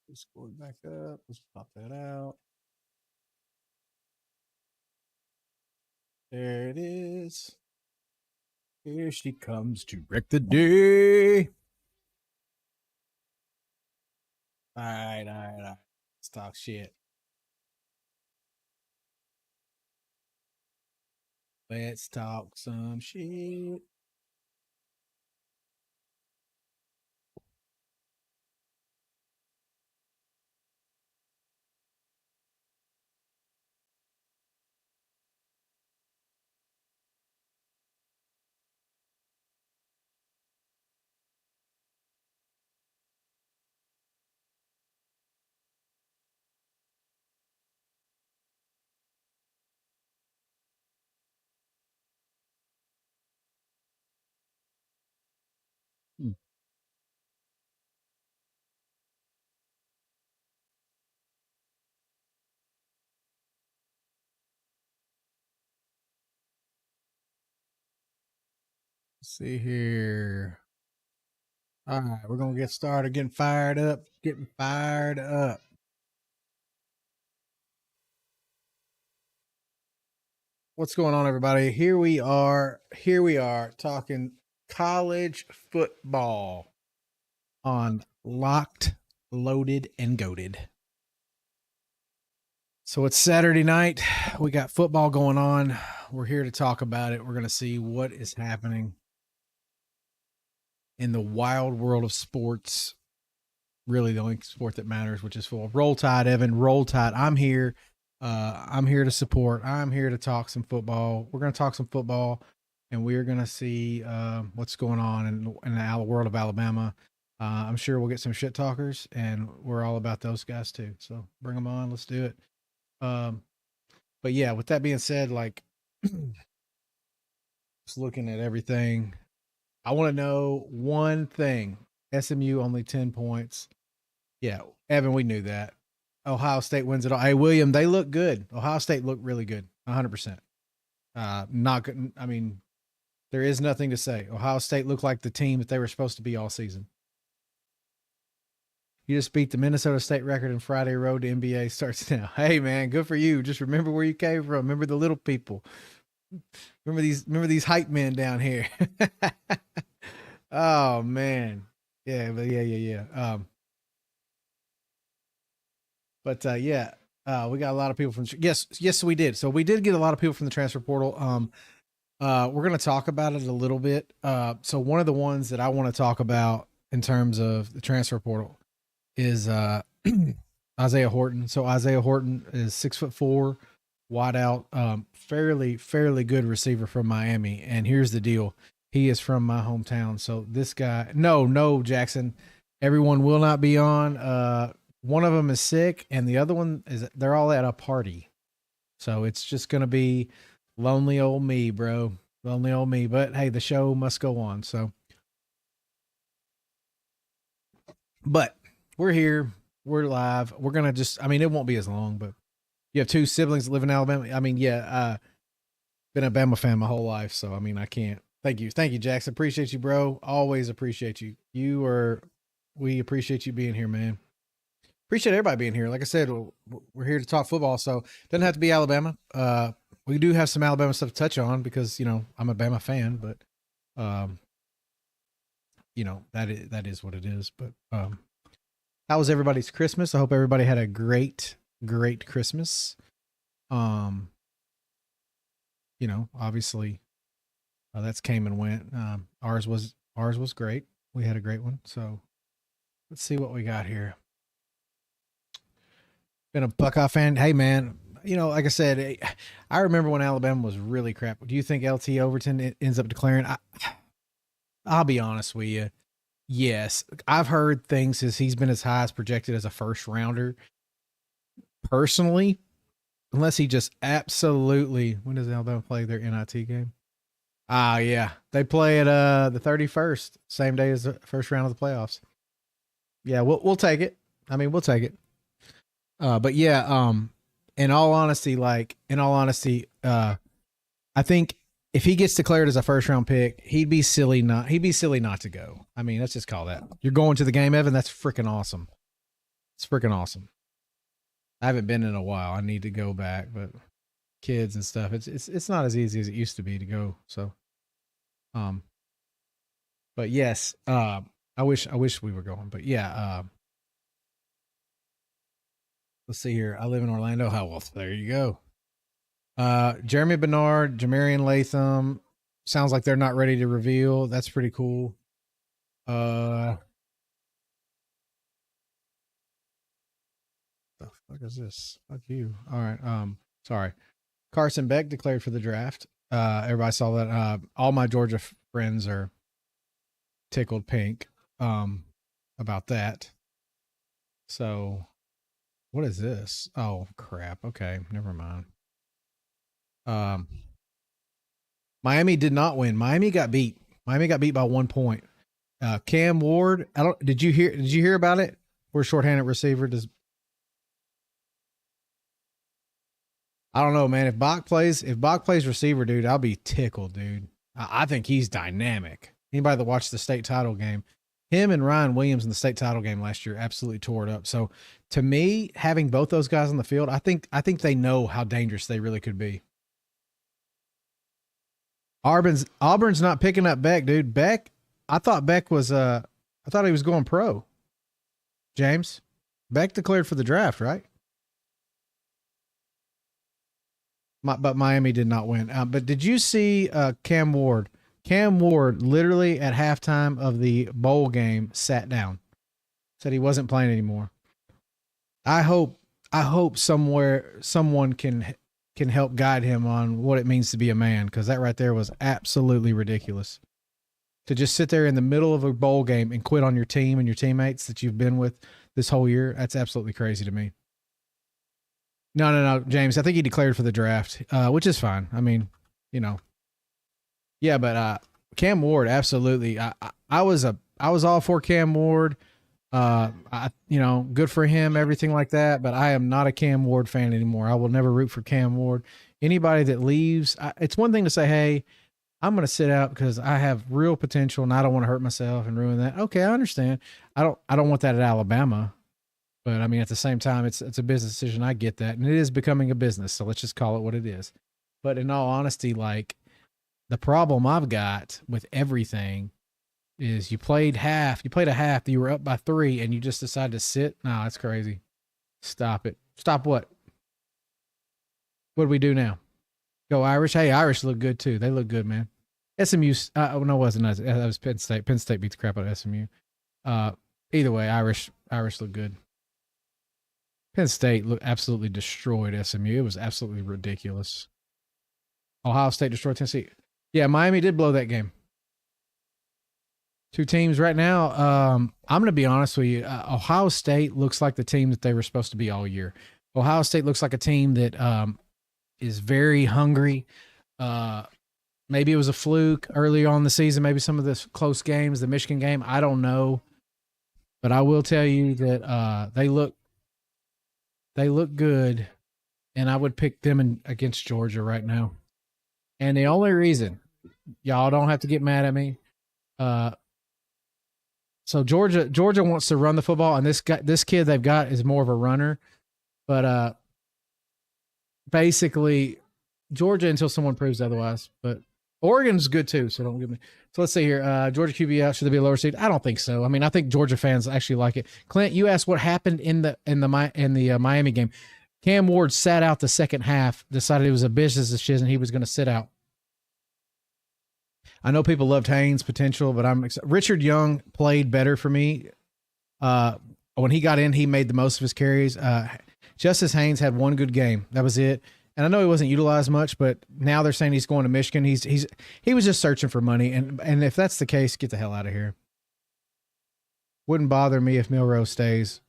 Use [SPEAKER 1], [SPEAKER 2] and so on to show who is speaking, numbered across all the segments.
[SPEAKER 1] Let's go back up. Let's pop that out. There it is. Here she comes to wreck the day. All right, all right, all right. Let's talk shit. Let's talk some shit. Hmm. Let's see here. All right, we're gonna get started. Getting fired up. Getting fired up. What's going on, everybody? Here we are. Here we are talking college football on Locked, Loaded, and Goated. So it's Saturday night. We got football going on. We're here to talk about it. We're going to see what is happening in the wild world of sports. Really, the only sport that matters, which is football. Roll Tide, Evan. Roll Tide. I'm here. I'm here to support. I'm here to talk some football. We're going to talk some football, and we're going to see what's going on in the world of Alabama. I'm sure we'll get some shit talkers, and we're all about those guys too. So bring them on. Let's do it. But yeah, with that being said, like just looking at everything, I want to know one thing. SMU only 10 points. Yeah, Evan, we knew that. Ohio State wins it all. Hey, William, they look good. Ohio State looked really good. 100%. Not good. I mean, there is nothing to say. Ohio State looked like the team that they were supposed to be all season. You just beat the Minnesota State record in Friday Road to NBA starts now. Hey man, good for you. Just remember where you came from. Remember the little people. Remember these hype men down here. Oh man. Yeah, but yeah. We got a lot of people from yes we did. So we did get a lot of people from the transfer portal. We're going to talk about it a little bit. So one of the ones that I want to talk about in terms of the transfer portal is Isaiah Horton. So Isaiah Horton is 6'4", wide out, fairly good receiver from Miami. And here's the deal: he is from my hometown. So this guy, no, Jackson, everyone will not be on. One of them is sick, and the other one is they're all at a party. So it's just gonna be lonely old me, bro. Lonely old me. But hey, the show must go on. So, but we're here. We're live. We're gonna it won't be as long, but you have two siblings that live in Alabama. I mean, yeah, been a Bama fan my whole life, so I mean I can't. Thank you, Jackson. Appreciate you, bro. Always appreciate you. We appreciate you being here, man. Appreciate everybody being here. Like I said, we're here to talk football, so it doesn't have to be Alabama. We do have some Alabama stuff to touch on because I'm a Bama fan, but that is what it is. But how was everybody's Christmas? I hope everybody had a great Christmas. Obviously, that's came and went. Ours was great. We had a great one. So let's see what we got here. Been a Buckeye fan. Hey man, like I said, I remember when Alabama was really crap. Do you think LT Overton ends up declaring? I'll be honest with you. Yes, I've heard things as he's been as high as projected as a first rounder. Personally, unless he just absolutely. When does Alabama play their NIT game? Yeah, they play at the 31st, same day as the first round of the playoffs. Yeah, we'll take it. I mean, we'll take it. But yeah, in all honesty, I think if he gets declared as a first round pick, he'd be silly not to go. I mean, let's just call that. You're going to the game, Evan. That's freaking awesome. It's freaking awesome. I haven't been in a while. I need to go back, but kids and stuff, it's not as easy as it used to be to go. So, but yes, I wish we were going, but yeah, let's see here. I live in Orlando. How well? There you go. Jeremy Bernard, Jamarian Latham. Sounds like they're not ready to reveal. That's pretty cool. The fuck is this? Fuck you. All right. Sorry. Carson Beck declared for the draft. Everybody saw that. All my Georgia friends are tickled pink about that. So, what is this? Oh crap. Okay, never mind. Miami did not win. Miami got beat. Miami got beat by 1 point. Cam Ward. Did you hear about it? We're shorthanded receiver. I don't know, man. If Bach plays receiver, dude, I'll be tickled, dude. I think he's dynamic. Anybody that watched the state title game, him and Ryan Williams in the state title game last year absolutely tore it up. So to me, having both those guys on the field, I think they know how dangerous they really could be. Auburn's not picking up Beck, dude. Beck, I thought Beck was I thought he was going pro. James, Beck declared for the draft, right? But Miami did not win. But did you see Cam Ward? Cam Ward literally at halftime of the bowl game sat down, said he wasn't playing anymore. I hope someone can help guide him on what it means to be a man, because that right there was absolutely ridiculous. To just sit there in the middle of a bowl game and quit on your team and your teammates that you've been with this whole year, that's absolutely crazy to me. No, James. I think he declared for the draft, which is fine. I mean, yeah, but Cam Ward, absolutely. I was all for Cam Ward. Good for him, everything like that. But I am not a Cam Ward fan anymore. I will never root for Cam Ward. Anybody that leaves, it's one thing to say, hey, I'm going to sit out because I have real potential and I don't want to hurt myself and ruin that. Okay, I understand. I don't want that at Alabama. But I mean, at the same time, it's a business decision. I get that. And it is becoming a business. So let's just call it what it is. But in all honesty, like, the problem I've got with everything is you played a half, you were up by 3 and you just decided to sit. No, that's crazy. Stop it. Stop what? What do we do now? Go Irish. Hey, Irish look good too. They look good, man. SMU. No, it wasn't. That was Penn State. Penn State beat the crap out of SMU. Either way, Irish look good. Penn State absolutely destroyed SMU. It was absolutely ridiculous. Ohio State destroyed Tennessee. Yeah, Miami did blow that game. 2 teams right now. I'm going to be honest with you. Ohio State looks like the team that they were supposed to be all year. Ohio State looks like a team that is very hungry. Maybe it was a fluke early on in the season. Maybe some of the close games, the Michigan game, I don't know. But I will tell you that they look good, and I would pick them against Georgia right now. And the only reason, y'all don't have to get mad at me. So Georgia wants to run the football, and this kid they've got is more of a runner. But basically, Georgia until someone proves otherwise. But Oregon's good too, so don't give me. So let's see here. Georgia QB out. Should there be a lower seed? I don't think so. I mean, I think Georgia fans actually like it. Clint, you asked what happened in the Miami game. Cam Ward sat out the second half, decided it was a business decision. He was going to sit out. I know people loved Haynes' potential, but Richard Young played better for me. When he got in, he made the most of his carries. Justice Haynes had one good game. That was it. And I know he wasn't utilized much, but now they're saying he's going to Michigan. He was just searching for money. And if that's the case, get the hell out of here. Wouldn't bother me if Milrose stays.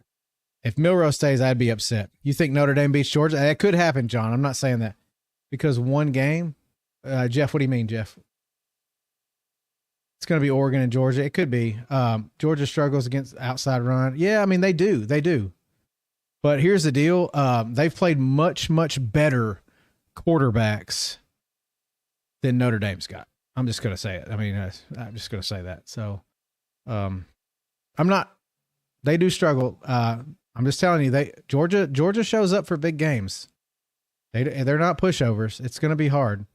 [SPEAKER 1] If Milrose stays, I'd be upset. You think Notre Dame beats Georgia? That could happen, John. I'm not saying that. Because one game? Jeff, what do you mean, Jeff? It's going to be Oregon and Georgia. It could be. Georgia struggles against outside run. Yeah, I mean, they do. They do. But here's the deal. They've played much, much better quarterbacks than Notre Dame's got. I'm just going to say it. I mean, I'm just going to say that. So, I'm not. They do struggle. I'm just telling you, Georgia shows up for big games. They're not pushovers. It's going to be hard.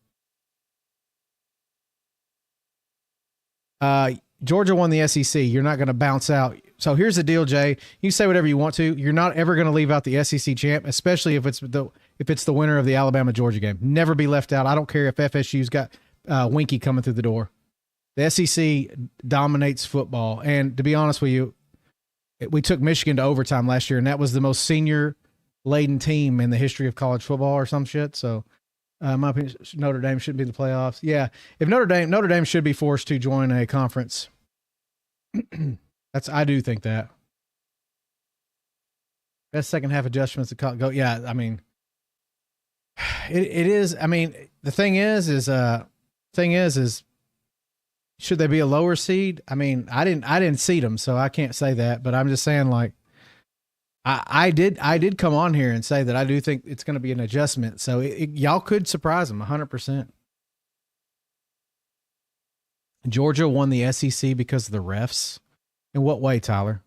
[SPEAKER 1] Georgia won the SEC. You're not going to bounce out. So here's the deal, Jay. You say whatever you want to. You're not ever going to leave out the SEC champ, especially if it's the winner of the Alabama-Georgia game. Never be left out. I don't care if FSU's got Winky coming through the door. The SEC dominates football. And to be honest with you, we took Michigan to overtime last year, and that was the most senior-laden team in the history of college football or some shit. So, my opinion, Notre Dame shouldn't be in the playoffs. Yeah, if Notre Dame should be forced to join a conference. I do think that. Best second half adjustments to go. Yeah, I mean, it is. I mean, the thing is, should they be a lower seed? I mean, I didn't seed them, so I can't say that. But I'm just saying, like, I did come on here and say that I do think it's going to be an adjustment. So y'all could surprise them 100%. Georgia won the SEC because of the refs. In what way, Tyler?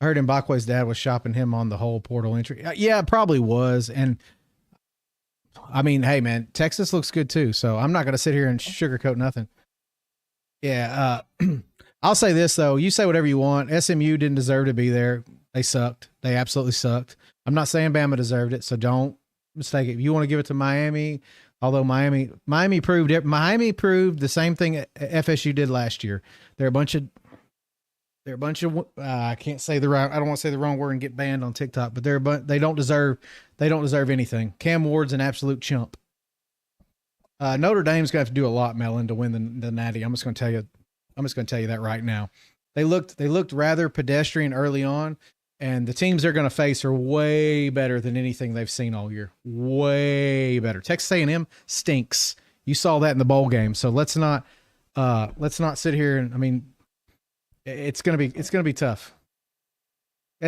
[SPEAKER 1] I heard Mbakwe's dad was shopping him on the whole portal entry. Yeah, it probably was. And I mean, hey, man, Texas looks good too. So I'm not going to sit here and sugarcoat nothing. Yeah. I'll say this, though. You say whatever you want. SMU didn't deserve to be there. They sucked. They absolutely sucked. I'm not saying Bama deserved it, so don't mistake it. If you want to give it to Miami, although Miami proved the same thing FSU did last year. They're a bunch of I can't say I don't want to say the wrong word and get banned on TikTok, but they don't deserve anything. Cam Ward's an absolute chump. Notre Dame's going to have to do a lot, Melon, to win the Natty. I'm just going to tell you that right now. They looked rather pedestrian early on, and the teams they're going to face are way better than anything they've seen all year. Way better. Texas A&M stinks. You saw that in the bowl game. So let's not sit here and, I mean, it's going to be tough.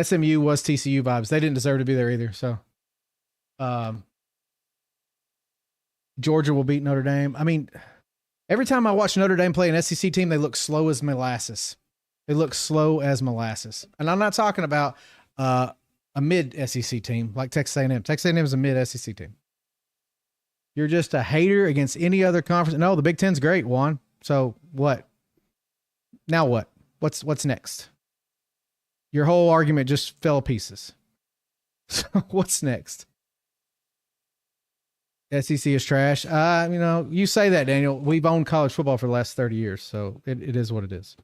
[SPEAKER 1] SMU was TCU vibes. They didn't deserve to be there either. So, Georgia will beat Notre Dame. I mean, every time I watch Notre Dame play an SEC team, they look slow as molasses. And I'm not talking about a mid SEC team like Texas A&M. Texas A&M is a mid SEC team. You're just a hater against any other conference. No, the Big Ten's great, Juan. So what? Now what? What's next? Your whole argument just fell to pieces. So what's next? SEC is trash. You say that, Daniel. We've owned college football for the last 30 years, so it is what it is.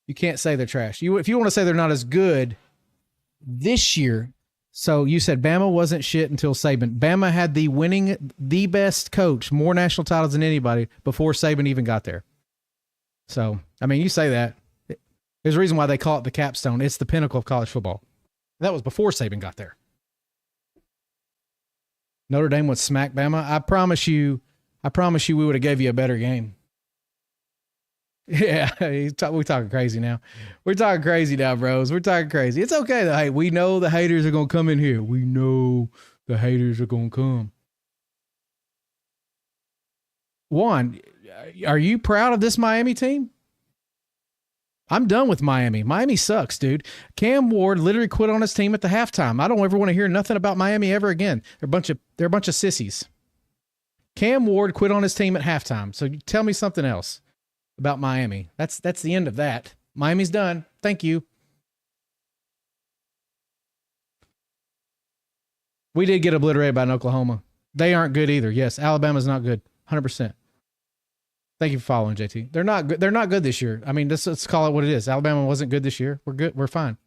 [SPEAKER 1] You can't say they're trash. If you want to say they're not as good this year, so you said Bama wasn't shit until Saban. Bama had the best coach, more national titles than anybody before Saban even got there. So, I mean, you say that. There's a reason why they call it the capstone. It's the pinnacle of college football. That was before Saban got there. Notre Dame would smack Bama. I promise you we would have gave you a better game. Yeah, we're talking crazy now. We're talking crazy now, bros. We're talking crazy. It's okay, though. Hey, we know the haters are going to come in here. We know the haters are going to come. Juan, are you proud of this Miami team? I'm done with Miami. Miami sucks, dude. Cam Ward literally quit on his team at the halftime. I don't ever want to hear nothing about Miami ever again. They're a bunch of sissies. Cam Ward quit on his team at halftime. So tell me something else about Miami. That's the end of that. Miami's done. Thank you. We did get obliterated by Oklahoma. They aren't good either. Yes, Alabama's not good. 100%. Thank you for following, JT. They're not good. They're not good this year. I mean, let's call it what it is. Alabama wasn't good this year. We're good. We're fine.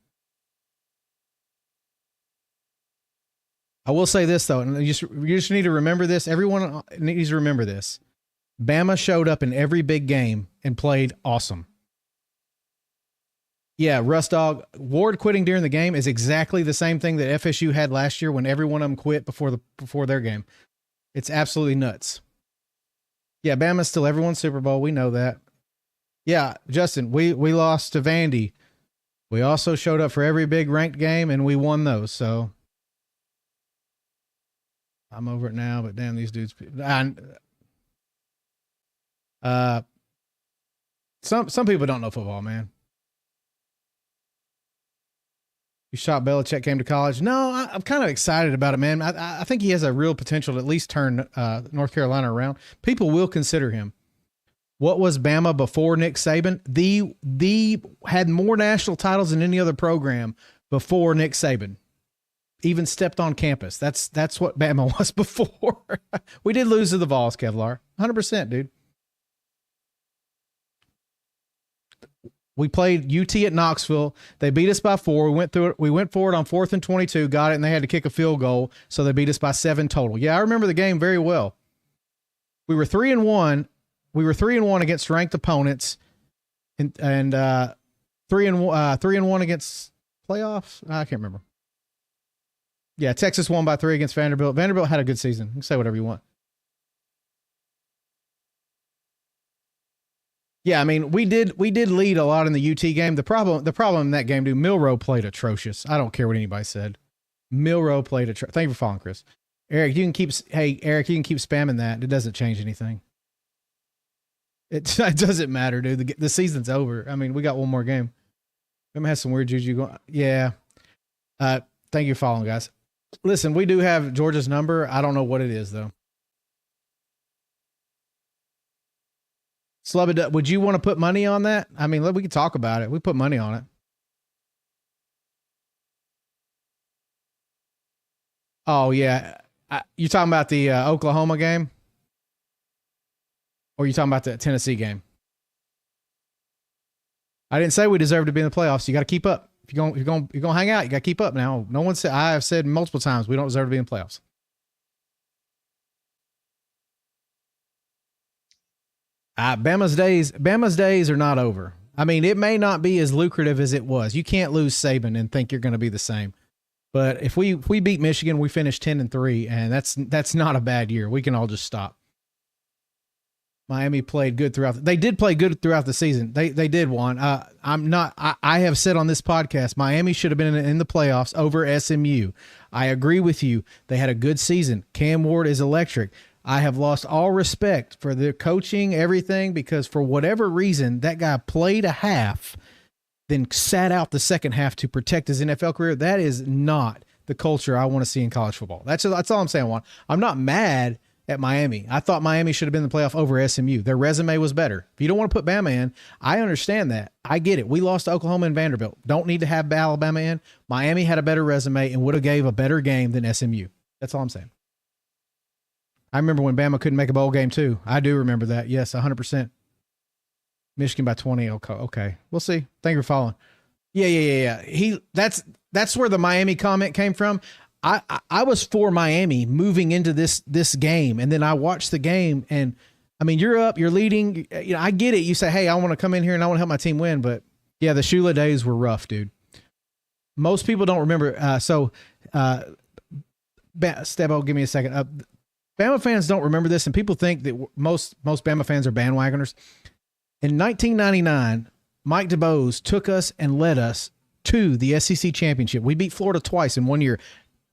[SPEAKER 1] I will say this, though, and you just need to remember this. Everyone needs to remember this. Bama showed up in every big game and played awesome. Yeah, Russ Dog, Ward quitting during the game is exactly the same thing that FSU had last year when every one of them quit before their game. It's absolutely nuts. Yeah, Bama's still everyone's Super Bowl. We know that. Yeah, Justin, we lost to Vandy. We also showed up for every big ranked game, and we won those. So I'm over it now, but damn, these dudes. Some people don't know football, man. You shot Belichick came to college. No, I'm kind of excited about it, man. I think he has a real potential to at least turn North Carolina around. People will consider him. What was Bama before Nick Saban? The had more national titles than any other program before Nick Saban even stepped on campus. That's what Bama was before. We did lose to the Vols, Kevlar. 100%, dude. We played UT at Knoxville. They beat us by 4. We went through it. We went forward on 4th and 22, got it, and they had to kick a field goal, so they beat us by 7 total. Yeah, I remember the game very well. We were 3-1. We were 3-1 against ranked opponents, and 3-1 against playoffs. I can't remember. Yeah, Texas won by 3 against Vanderbilt. Vanderbilt had a good season. You can say whatever you want. Yeah, I mean, we did lead a lot in the UT game. The problem in that game, dude, Milroe played atrocious. I don't care what anybody said. Milroe played atrocious. Thank you for following, Chris. Eric, you can keep spamming that. It doesn't change anything. It doesn't matter, dude. The season's over. I mean, we got one more game. Bama has some weird juju going. Yeah. Thank you for following, guys. Listen, we do have Georgia's number. I don't know what it is, though. Slubba, would you want to put money on that? I mean, we could talk about it. We put money on it. Oh, yeah. You talking about the Oklahoma game? Or you talking about the Tennessee game? I didn't say we deserve to be in the playoffs. You got to keep up. If you're going to hang out, you got to keep up now. No one said, I have said multiple times, we don't deserve to be in the playoffs. Bama's days are not over. I mean, it may not be as lucrative as it was. You can't lose Saban and think you're going to be the same. But if we beat Michigan, we finish 10-3, and that's not a bad year. We can all just stop. Miami played good throughout. They did play good throughout the season. They did one. I have said on this podcast, Miami should have been in the playoffs over SMU. I agree with you. They had a good season. Cam Ward is electric. I have lost all respect for the coaching, everything, because for whatever reason, that guy played a half, then sat out the second half to protect his NFL career. That is not the culture I want to see in college football. That's all I'm saying, Juan. I'm not mad at Miami. I thought Miami should have been in the playoff over SMU. Their resume was better. If you don't want to put Bama in, I understand that. I get it. We lost to Oklahoma and Vanderbilt. Don't need to have Alabama in. Miami had a better resume and would have gave a better game than SMU. That's all I'm saying. I remember when Bama couldn't make a bowl game too. I do remember that. Yes, 100%. Michigan by 20. Okay. We'll see. Thank you for following. Yeah. That's where the Miami comment came from. I was for Miami moving into this game, and then I watched the game, and I mean, you're up, you're leading. You know, I get it. You say, hey, I want to come in here and I want to help my team win, but yeah, the Shula days were rough, dude. Most people don't remember. Stebo, give me a second. Bama fans don't remember this, and people think that most Bama fans are bandwagoners. In 1999, Mike DuBose took us and led us to the SEC championship. We beat Florida twice in 1 year.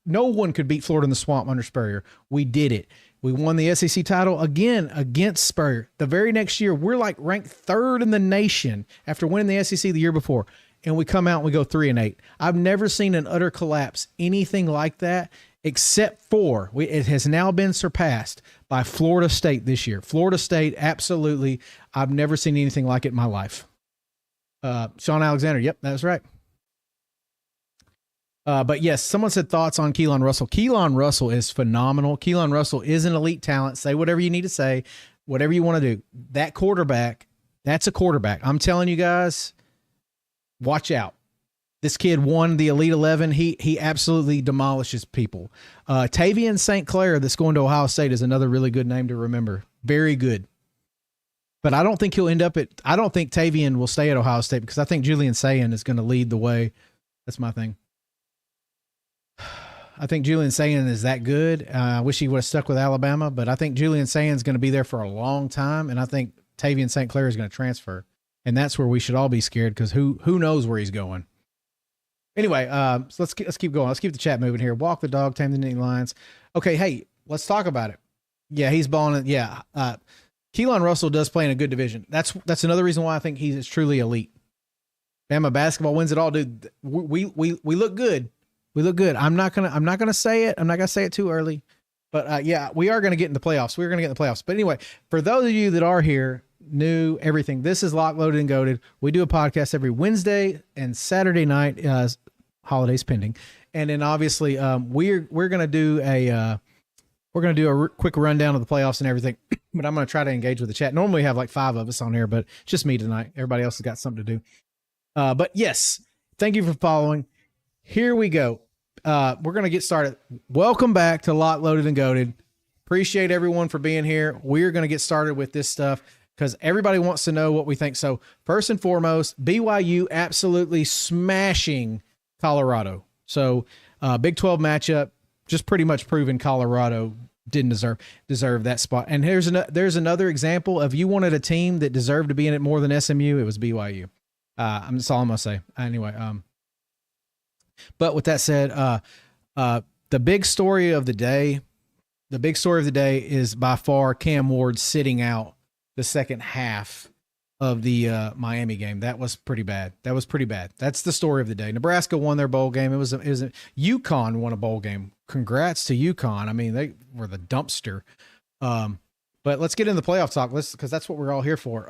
[SPEAKER 1] No one could beat Florida in the swamp under Spurrier. We did it. We won the SEC title again against Spurrier. The very next year, we're like ranked 3rd in the nation after winning the SEC the year before. And we come out and we go 3-8. I've never seen an utter collapse, anything like that, except for it has now been surpassed by Florida State this year. Florida State, absolutely. I've never seen anything like it in my life. Sean Alexander. Yep, that's right. But yes, someone said thoughts on Keelan Russell. Keelan Russell is phenomenal. Keelan Russell is an elite talent. Say whatever you need to say, whatever you want to do. That quarterback, that's a quarterback. I'm telling you guys, watch out. This kid won the Elite 11. He absolutely demolishes people. Tavian St. Clair that's going to Ohio State is another really good name to remember. Very good. But I don't think he'll end up I don't think Tavian will stay at Ohio State because I think Julian Sayin is going to lead the way. That's my thing. I think Julian Sayin is that good. I wish he would have stuck with Alabama, but I think Julian Sayin is going to be there for a long time, and I think Tavian St. Clair is going to transfer. And that's where we should all be scared because who knows where he's going. Anyway, so let's keep going. Let's keep the chat moving here. Walk the dog, tame the Nittany Lions. Okay, hey, let's talk about it. Yeah, he's balling. Yeah, Keelan Russell does play in a good division. That's another reason why I think he's truly elite. Bama basketball wins it all, dude. We look good. We look good. I'm not gonna say it. I'm not gonna say it too early. But yeah, we are gonna get in the playoffs. We're gonna get in the playoffs. But anyway, for those of you that are here, new everything, this is Locked, Loaded, and Goated. We do a podcast every Wednesday and Saturday night, holidays pending. And then obviously, we're gonna do a quick rundown of the playoffs and everything. But I'm gonna try to engage with the chat. Normally, we have like 5 of us on here, but it's just me tonight. Everybody else has got something to do. But yes, thank you for following. Here we go. We're going to get started. Welcome back to Locked, Loaded, and Goated. Appreciate everyone for being here. We're going to get started with this stuff because everybody wants to know what we think. So first and foremost, BYU absolutely smashing Colorado. So Big 12 matchup, just pretty much proven Colorado didn't deserve that spot. And there's another example of you wanted a team that deserved to be in it more than SMU. It was BYU. That's all I'm gonna say. Anyway, but with that said, the big story of the day is by far Cam Ward sitting out the second half of the Miami game. That was pretty bad. That's the story of the day. Nebraska won their bowl game. It was UConn won a bowl game. Congrats to UConn. I mean, they were the dumpster. But let's get into the playoff talk. Because that's what we're all here for.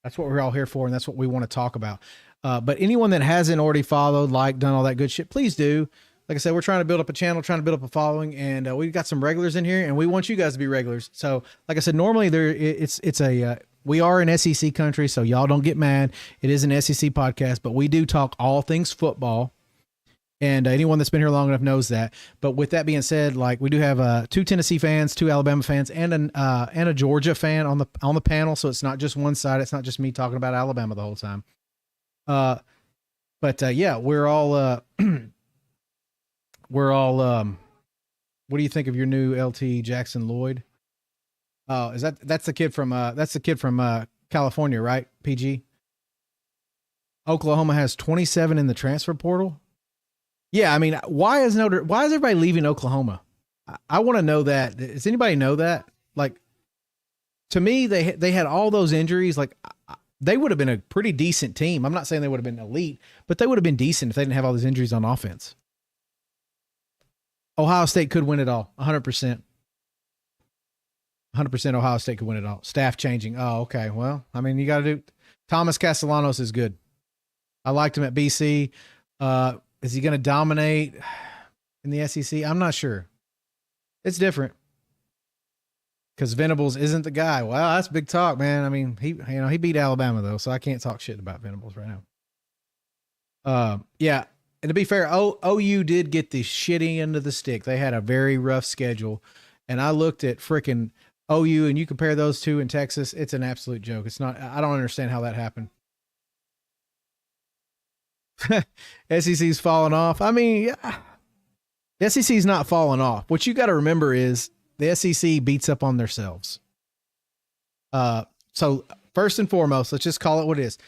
[SPEAKER 1] That's what we're all here for, and that's what we want to talk about. But anyone that hasn't already followed, done all that good shit, please do. Like I said, we're trying to build up a channel, trying to build up a following, and we've got some regulars in here, and we want you guys to be regulars. So, like I said, normally we are an SEC country, so y'all don't get mad. It is an SEC podcast, but we do talk all things football. And anyone that's been here long enough knows that. But with that being said, we do have 2 Tennessee fans, 2 Alabama fans, and a Georgia fan on the panel. So it's not just one side. It's not just me talking about Alabama the whole time. Yeah, we're all what do you think of your new LT Jackson Lloyd? Oh, that's the kid from California, right? PG. Oklahoma has 27 in the transfer portal. Yeah, I mean, why is everybody leaving Oklahoma? I want to know that. Does anybody know that? To me, they had all those injuries. They would have been a pretty decent team. I'm not saying they would have been elite, but they would have been decent if they didn't have all those injuries on offense. Ohio State could win it all, 100%. 100% Ohio State could win it all. Staff changing. Oh, okay. Well, I mean, you got to do. Thomas Castellanos is good. I liked him at BC. Is he going to dominate in the SEC? I'm not sure. It's different because Venables isn't the guy. Wow, that's big talk, man. I mean, he beat Alabama though, so I can't talk shit about Venables right now. Yeah, and to be fair, OU did get the shitty end of the stick. They had a very rough schedule, and I looked at freaking OU, and you compare those two in Texas, it's an absolute joke. It's not. I don't understand how that happened. SEC's falling off. I mean, yeah, the SEC's not falling off. What you got to remember is the SEC beats up on themselves. So first and foremost, let's just call it what it is.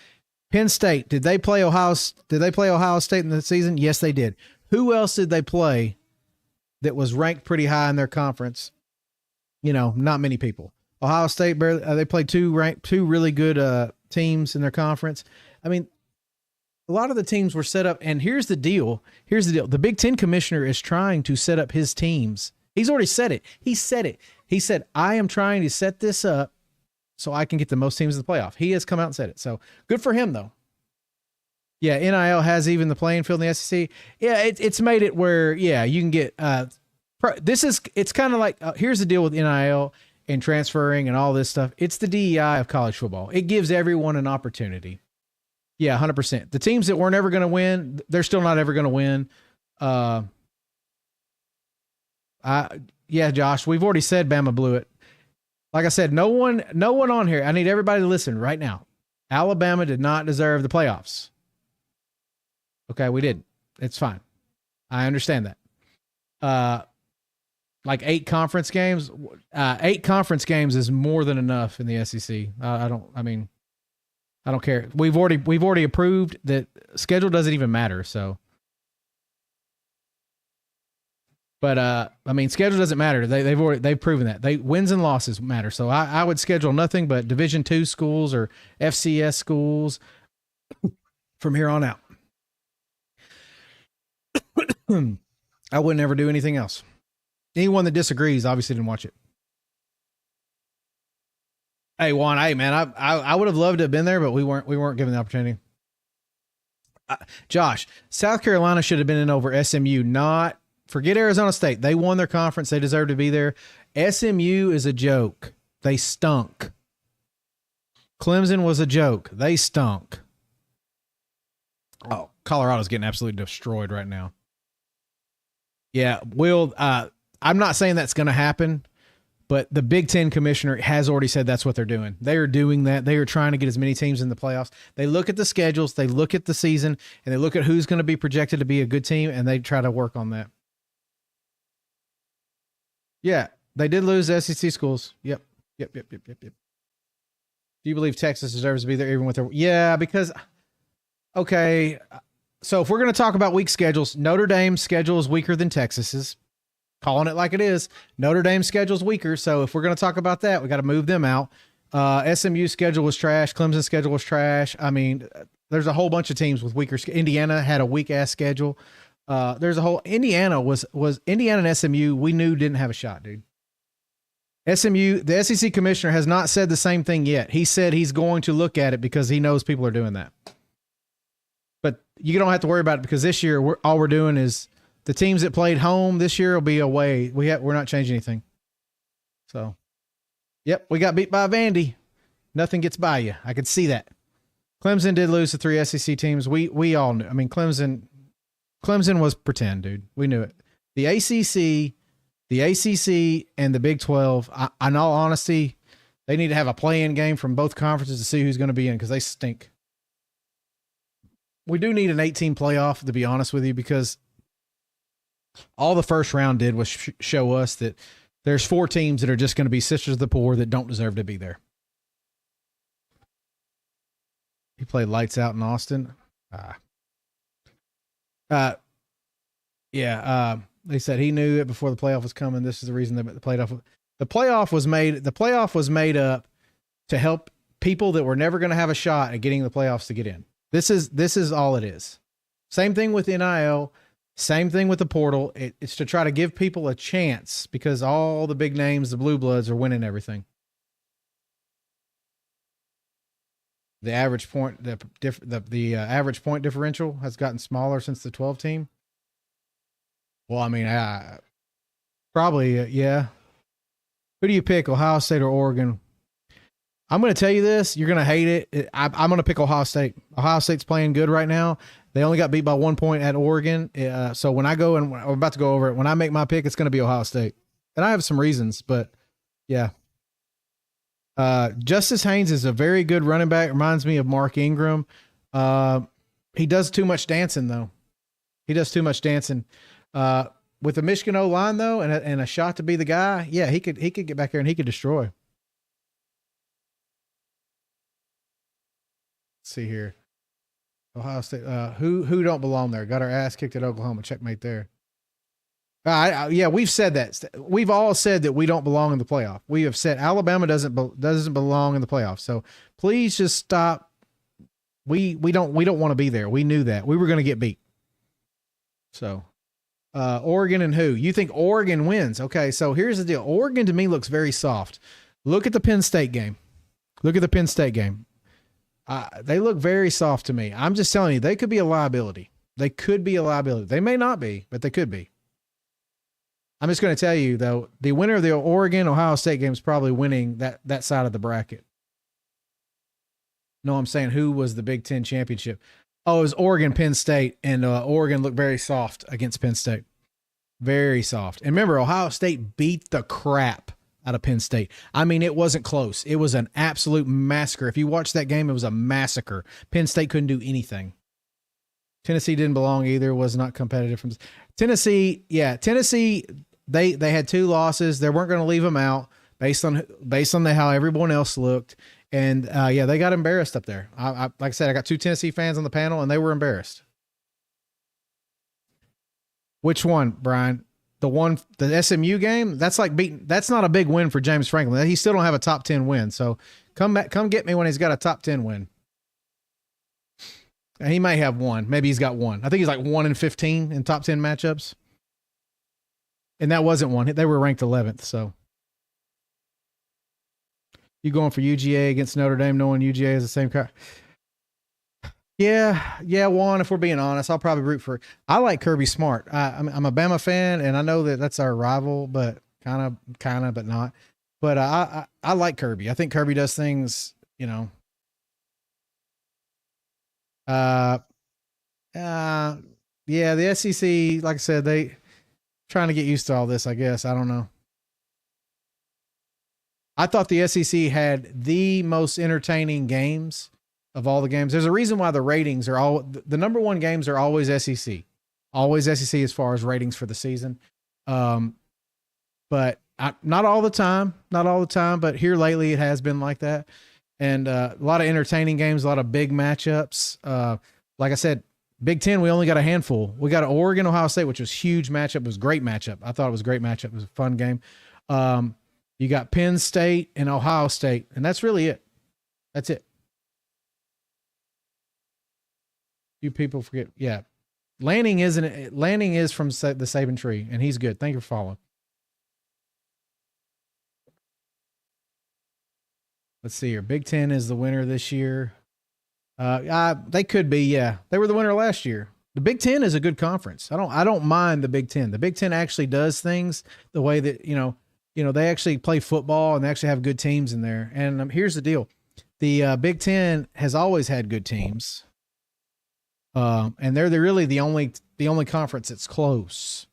[SPEAKER 1] Penn State, did they play Ohio State in the season? Yes, they did. Who else did they play that was ranked pretty high in their conference? Not many people. Ohio State barely. They played two really good teams in their conference. I mean, a lot of the teams were set up, and here's the deal. The Big Ten commissioner is trying to set up his teams. He's already said it. He said, I am trying to set this up so I can get the most teams in the playoff. He has come out and said it. So good for him, though. Yeah, NIL has even the playing field in the SEC. Yeah, it's made it where, yeah, you can get it's kind of like, here's the deal with NIL and transferring and all this stuff. It's the DEI of college football. It gives everyone an opportunity. Yeah, 100%. The teams that weren't ever going to win, they're still not ever going to win. Yeah, Josh, we've already said Bama blew it. Like I said, no one on here. I need everybody to listen right now. Alabama did not deserve the playoffs. Okay, we didn't. It's fine. I understand that. 8 conference games. 8 conference games is more than enough in the SEC. I don't care. We've already approved that schedule doesn't even matter. So But I mean, schedule doesn't matter. They've proven that wins and losses matter. So I would schedule nothing but Division II schools or FCS schools from here on out. I would never do anything else. Anyone that disagrees obviously didn't watch it. Hey Juan, hey man, I would have loved to have been there, but we weren't given the opportunity. Josh, South Carolina should have been in over SMU. Not forget Arizona State. They won their conference. They deserve to be there. SMU is a joke. They stunk. Clemson was a joke. They stunk. Oh, Colorado's getting absolutely destroyed right now. Yeah, Will, I'm not saying that's going to happen, but the Big Ten commissioner has already said that's what they're doing. They are doing that. They are trying to get as many teams in the playoffs. They look at the schedules, they look at the season, and they look at who's going to be projected to be a good team, and they try to work on that. Yeah, they did lose the SEC schools. Yep. Do you believe Texas deserves to be there even with their... Yeah, because... Okay, so if we're going to talk about weak schedules, Notre Dame's schedule is weaker than Texas's. Calling it like it is. Notre Dame's schedule is weaker, so if we're going to talk about that, we got to move them out. SMU's schedule was trash. Clemson's schedule was trash. I mean, there's a whole bunch of teams with weaker. Indiana had a weak ass schedule. There's a whole Indiana was Indiana and SMU. We knew didn't have a shot, dude. SMU, the SEC commissioner has not said the same thing yet. He said he's going to look at it because he knows people are doing that. But you don't have to worry about it because this year all we're doing is the teams that played home this year will be away. We're not changing anything. So, yep, we got beat by Vandy. Nothing gets by you. I could see that. Clemson did lose to 3 SEC teams. We all knew. I mean, Clemson was pretend, dude. We knew it. The ACC, and the Big 12. In all honesty, they need to have a play-in game from both conferences to see who's going to be in because they stink. We do need an 18 playoff, to be honest with you, because all the first round did was show us that there's 4 teams that are just going to be sisters of the poor that don't deserve to be there. He played lights out in Austin. They said he knew it before the playoff was coming. This is the reason that the playoff was made up to help people that were never going to have a shot at getting the playoffs to get in. This is all it is. Same thing with NIL. Same thing with the portal. It's to try to give people a chance because all the big names, the Blue Bloods, are winning everything. The average point, the average point differential has gotten smaller since the 12 team. Well, I mean, probably, yeah. Who do you pick, Ohio State or Oregon? I'm going to tell you this. You're going to hate it. I'm going to pick Ohio State. Ohio State's playing good right now. They only got beat by 1 point at Oregon. So when I go and I'm about to go over it, when I make my pick, it's going to be Ohio State. And I have some reasons, but yeah. Justice Haynes is a very good running back. Reminds me of Mark Ingram. He does too much dancing, though. He does too much dancing. With the Michigan O-line, though, and a shot to be the guy, yeah, he could get back there and he could destroy. Let's see here. Ohio State. Who don't belong there? Got our ass kicked at Oklahoma. Checkmate there. Yeah, we've said that. We've all said that we don't belong in the playoff. We have said Alabama doesn't belong in the playoff. So please just stop. We don't want to be there. We knew that. We were going to get beat. So Oregon and who? You think Oregon wins? Okay, so here's the deal. Oregon to me looks very soft. Look at the Penn State game. They look very soft to me. I'm just telling you, they could be a liability. They may not be, but they could be. I'm just going to tell you, though, the winner of the Oregon-Ohio State game is probably winning that side of the bracket. No, I'm saying who was the Big Ten championship. Oh, it was Oregon-Penn State, and Oregon looked very soft against Penn State. Very soft. And remember, Ohio State beat the crap out of Penn State. I mean, it wasn't close. It was an absolute massacre. If you watched that game, it was a massacre. Penn State couldn't do anything. Tennessee didn't belong either, was not competitive. From Tennessee, they had 2 losses. They weren't going to leave them out based on how everyone else looked. And they got embarrassed up there. Like I said, I got 2 Tennessee fans on the panel, and they were embarrassed. Which one, Brian? the SMU game, that's like beating. That's not a big win for James Franklin. He still don't have a top 10 win. So come get me when he's got a top 10 win. And he might have one. Maybe he's got one. I think he's like 1-15 in top 10 matchups. And that wasn't one. They were ranked 11th. So you going for UGA against Notre Dame, knowing UGA is the same kind. Yeah, Juan, if we're being honest, I'll probably root for. I like Kirby Smart. I'm a Bama fan, and I know that that's our rival, but kind of, but not. But I like Kirby. I think Kirby does things, you know. Yeah, the SEC, like I said, they trying to get used to all this, I guess. I don't know. I thought the SEC had the most entertaining games of all the games. There's a reason why the ratings are all the number one games are always SEC. Always SEC as far as ratings for the season. But not all the time, but here lately it has been like that. And a lot of entertaining games, a lot of big matchups. Like I said, Big Ten, we only got a handful. We got Oregon, Ohio State, which was huge matchup. It was a great matchup. I thought it was a great matchup. It was a fun game. You got Penn State and Ohio State, and that's really it. That's it. You people forget. Yeah. Lanning is from the Saban tree, and he's good. Thank you for following. Let's see here. Big Ten is the winner this year. They could be, yeah. They were the winner last year. The Big Ten is a good conference. I don't mind the Big Ten. The Big Ten actually does things the way that, they actually play football and they actually have good teams in there. And here's the deal. The Big Ten has always had good teams. And they're really the only conference that's close.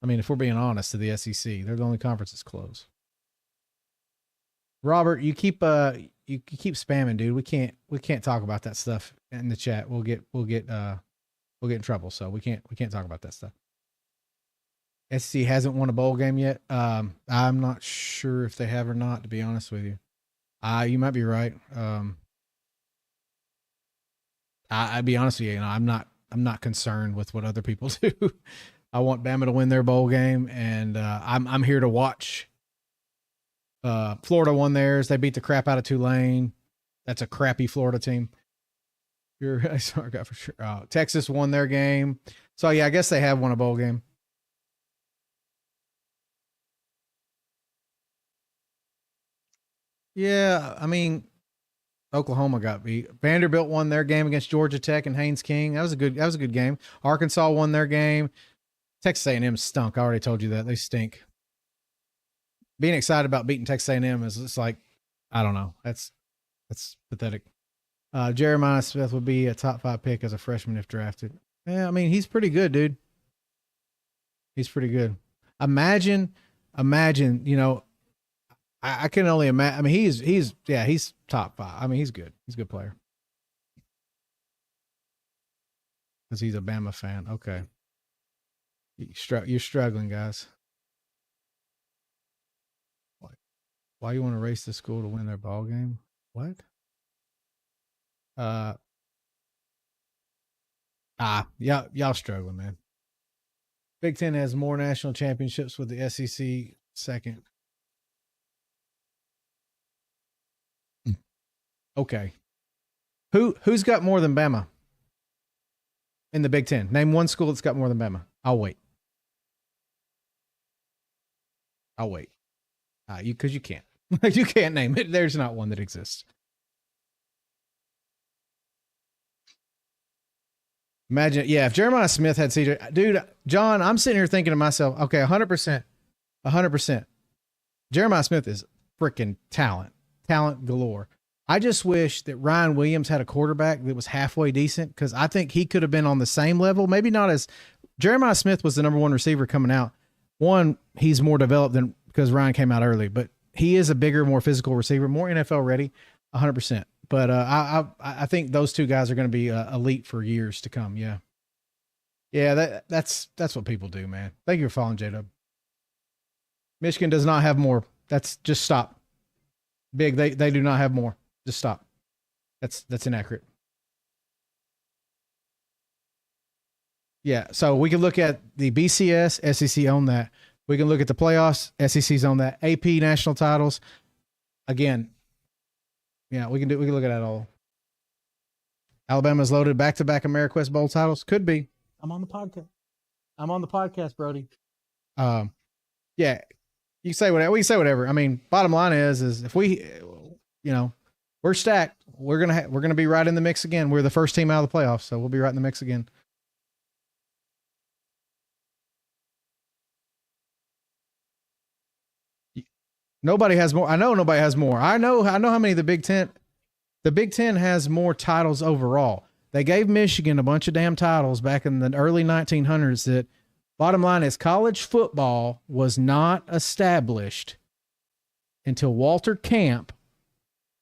[SPEAKER 1] I mean, if we're being honest, to the SEC, they're the only conference that's close. Robert, you keep spamming, dude. We can't talk about that stuff in the chat. We'll get in trouble. So we can't talk about that stuff. SEC hasn't won a bowl game yet. I'm not sure if they have or not, to be honest with you. You might be right. I'd be honest with you, I'm not concerned with what other people do. I want Bama to win their bowl game, and I'm here to watch. Florida won theirs. They beat the crap out of Tulane. That's a crappy Florida team. You're sorry, for sure. Texas won their game. So yeah, I guess they have won a bowl game. Yeah, I mean, Oklahoma got beat. Vanderbilt won their game against Georgia Tech and Haynes King. That was a good game. Arkansas won their game. Texas A&M stunk. I already told you that. They stink. Being excited about beating Texas A&M is just like, I don't know. That's pathetic. Jeremiah Smith would be a top 5 pick as a freshman if drafted. Yeah, I mean, he's pretty good, dude. He's pretty good. Imagine, I can only imagine. I mean, he's top 5. I mean, he's good. He's a good player. Because he's a Bama fan. Okay. You're struggling, guys. Why you want to race the school to win their ball game? What? Yeah, y'all struggling, man. Big Ten has more national championships with the SEC second. Okay. Who's got more than Bama in the Big Ten? Name one school that's got more than Bama. I'll wait. Because you can't. You can't name it. There's not one that exists. Imagine, yeah, if Jeremiah Smith had CJ, dude, John, I'm sitting here thinking to myself, okay, 100%. Jeremiah Smith is freaking talent galore. I just wish that Ryan Williams had a quarterback that was halfway decent, because I think he could have been on the same level. Maybe not as Jeremiah Smith was the number 1 receiver coming out. One, he's more developed than because Ryan came out early, but he is a bigger, more physical receiver, more NFL ready, 100%. But I think those two guys are going to be elite for years to come. Yeah. Yeah, that's what people do, man. Thank you for following, J-Dub. Michigan does not have more. That's just stop. Big, they do not have more. Just stop. That's inaccurate. Yeah, so we can look at the BCS, SEC on that. We can look at the playoffs. SEC's on that. AP national titles. Again, yeah, we can look at that all. Alabama's loaded back-to-back AmeriQuest Bowl titles. Could be. I'm on the podcast, Brody. Yeah, you can say whatever. We can say whatever. I mean, bottom line is if we, we're stacked. We're gonna be right in the mix again. We're the first team out of the playoffs, so we'll be right in the mix again. Nobody has more. I know nobody has more. I know how many the Big Ten has more titles overall. They gave Michigan a bunch of damn titles back in the early 1900s. That bottom line is college football was not established until Walter Camp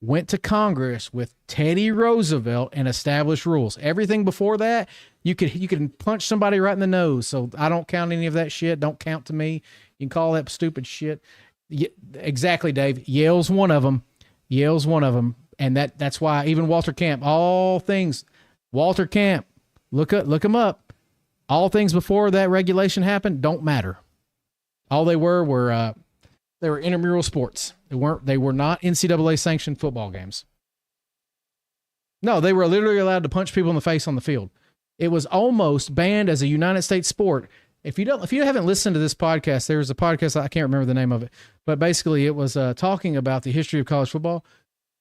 [SPEAKER 1] went to Congress with Teddy Roosevelt and established rules. Everything before that, you could punch somebody right in the nose. So I don't count any of that shit. Don't count to me. You can call that stupid shit. Yeah, exactly, Dave. Yale's one of them. And that's why even Walter Camp, Walter Camp, look him up. All things before that regulation happened don't matter. All they were intramural sports. They were not NCAA sanctioned football games. No, they were literally allowed to punch people in the face on the field. It was almost banned as a United States sport. If you haven't listened to this podcast, there was a podcast, I can't remember the name of it, but basically it was talking about the history of college football.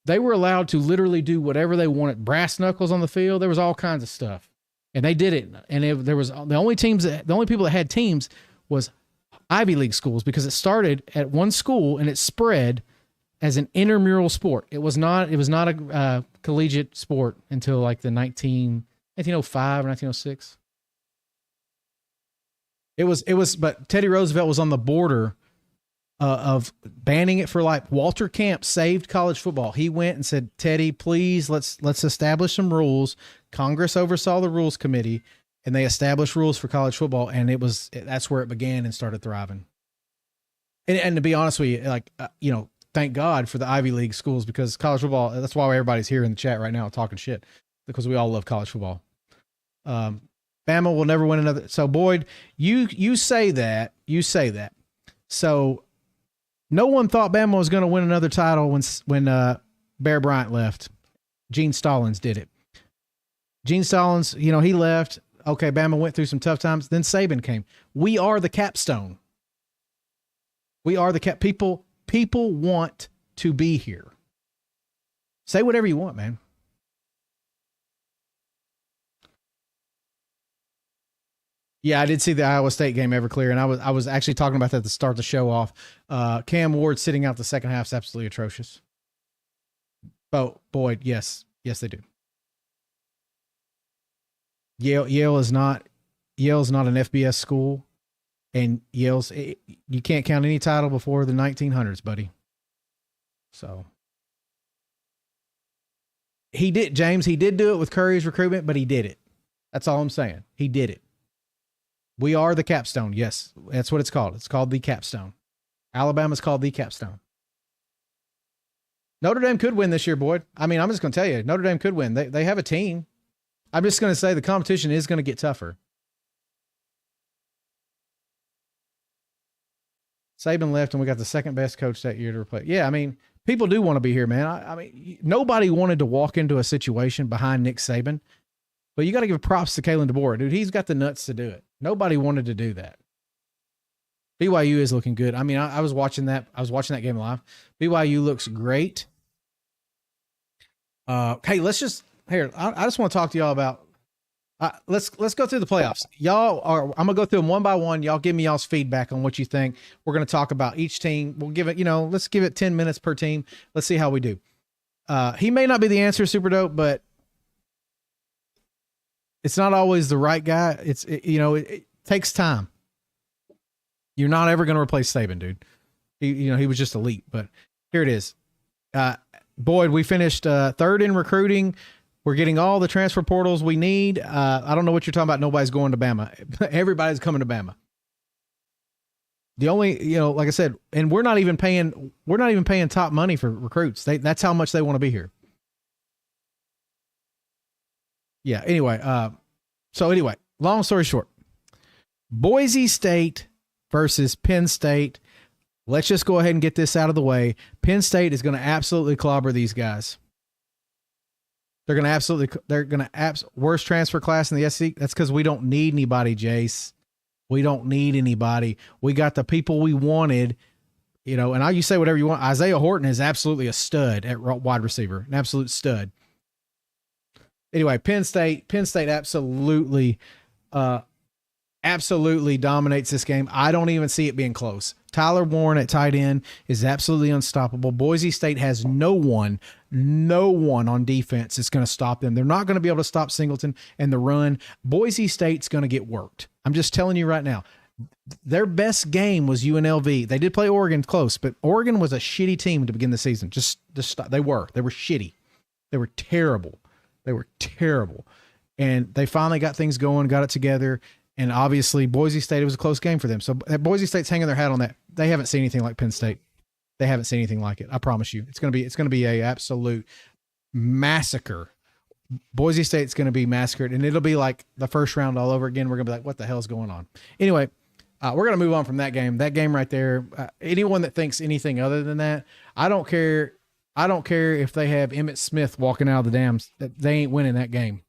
[SPEAKER 1] They were allowed to literally do whatever they wanted. Brass knuckles on the field. There was all kinds of stuff, and they did it. And there was the only people that had teams was Ivy League schools, because it started at one school and it spread as an intramural sport. It was not a collegiate sport until like the 1905 or 1906. It was, but Teddy Roosevelt was on the border of banning it for life. Walter Camp saved college football. He went and said, Teddy, please, let's establish some rules. Congress oversaw the rules committee, and they established rules for college football. And that's where it began and started thriving. And to be honest with you, thank God for the Ivy League schools, because college football, that's why everybody's here in the chat right now talking shit, because we all love college football. Bama will never win another. So Boyd, you say that. So no one thought Bama was going to win another title when Bear Bryant left. Gene Stallings did it. Gene Stallings, he left. Okay, Bama went through some tough times. Then Saban came. We are the capstone. We are the people want to be here. Say whatever you want, man. Yeah, I did see the Iowa State game Everclear, and I was actually talking about that to start the show off. Cam Ward sitting out the second half is absolutely atrocious. Oh, Boyd, yes, they do. Yale is not an FBS school, and you can't count any title before the 1900s, buddy. So he did do it with Curry's recruitment, but he did it. That's all I'm saying. He did it. We are the capstone. Yes, that's what it's called. It's called the capstone. Alabama's called the capstone. Notre Dame could win this year, Boyd. I mean, I'm just going to tell you, Notre Dame could win. They have a team. I'm just going to say the competition is going to get tougher. Saban left, and we got the second best coach that year to replace. Yeah, I mean, people do want to be here, man. I mean, nobody wanted to walk into a situation behind Nick Saban, but you got to give props to Kalen DeBoer, dude. He's got the nuts to do it. Nobody wanted to do that. BYU is looking good. I mean, I was watching that. I was watching that game live. BYU looks great. Hey, I just want to talk to y'all about. Let's go through the playoffs. I'm gonna go through them one by one. Y'all give me y'all's feedback on what you think. We're gonna talk about each team. We'll give it, let's give it 10 minutes per team. Let's see how we do. He may not be the answer, Super Dope, but it's not always the right guy. It takes time. You're not ever going to replace Saban, dude. He was just elite, but here it is. Boyd, we finished third in recruiting. We're getting all the transfer portals we need. I don't know what you're talking about. Nobody's going to Bama. Everybody's coming to Bama. The only, like I said, and we're not even paying top money for recruits. That's how much they want to be here. Yeah. Anyway, long story short, Boise State versus Penn State. Let's just go ahead and get this out of the way. Penn State is going to absolutely clobber these guys. They're going to worst transfer class in the SEC. That's because we don't need anybody, Jace. We don't need anybody. We got the people we wanted, you know, and you say whatever you want. Isaiah Horton is absolutely a stud at wide receiver, an absolute stud. Anyway, Penn State absolutely dominates this game. I don't even see it being close. Tyler Warren at tight end is absolutely unstoppable. Boise State has no one on defense that's going to stop them. They're not going to be able to stop Singleton and the run. Boise State's going to get worked. I'm just telling you right now. Their best game was UNLV. They did play Oregon close, but Oregon was a shitty team to begin the season. They were shitty. They were terrible. And they finally got things going, got it together. And obviously Boise State, it was a close game for them. So Boise State's hanging their hat on that. They haven't seen anything like Penn State. They haven't seen anything like it. I promise you. It's going to be a absolute massacre. Boise State's going to be massacred, and it'll be like the first round all over again. We're going to be like, what the hell's going on? Anyway, we're going to move on from that game. That game right there, anyone that thinks anything other than that, I don't care. I don't care if they have Emmitt Smith walking out of the dams. They ain't winning that game.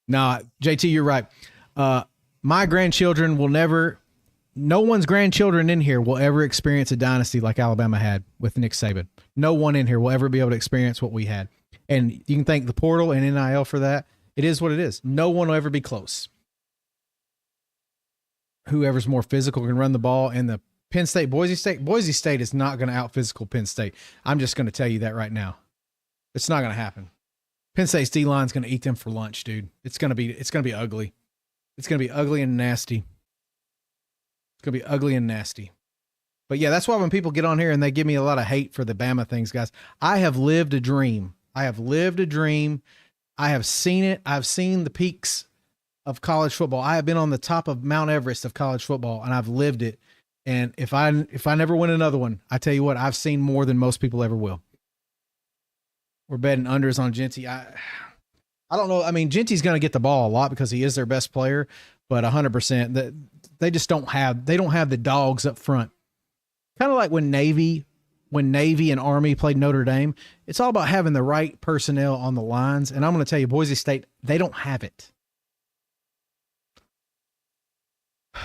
[SPEAKER 1] Nah, JT, you're right. My grandchildren will never, no one's grandchildren in here will ever experience a dynasty like Alabama had with Nick Saban. No one in here will ever be able to experience what we had. And you can thank the portal and NIL for that. It is what it is. No one will ever be close. Whoever's more physical can run the ball. And the Penn State, Boise State is not going to out physical Penn State. I'm just going to tell you that right now. It's not going to happen. Penn State's D-line is going to eat them for lunch, dude. It's going to be ugly. It's going to be ugly and nasty. It's going to be ugly and nasty. But yeah, that's why when people get on here and they give me a lot of hate for the Bama things, guys, I have lived a dream. I have seen it. I've seen the peaks of college football. I have been on the top of Mount Everest of college football, and I've lived it. And if I never win another one, I tell you what, I've seen more than most people ever will. We're betting unders on Genty. I don't know. I mean, Genty's going to get the ball a lot because he is their best player, but 100%. They just don't have the dogs up front. Kind of like when Navy and Army played Notre Dame. It's all about having the right personnel on the lines. And I'm going to tell you, Boise State, they don't have it.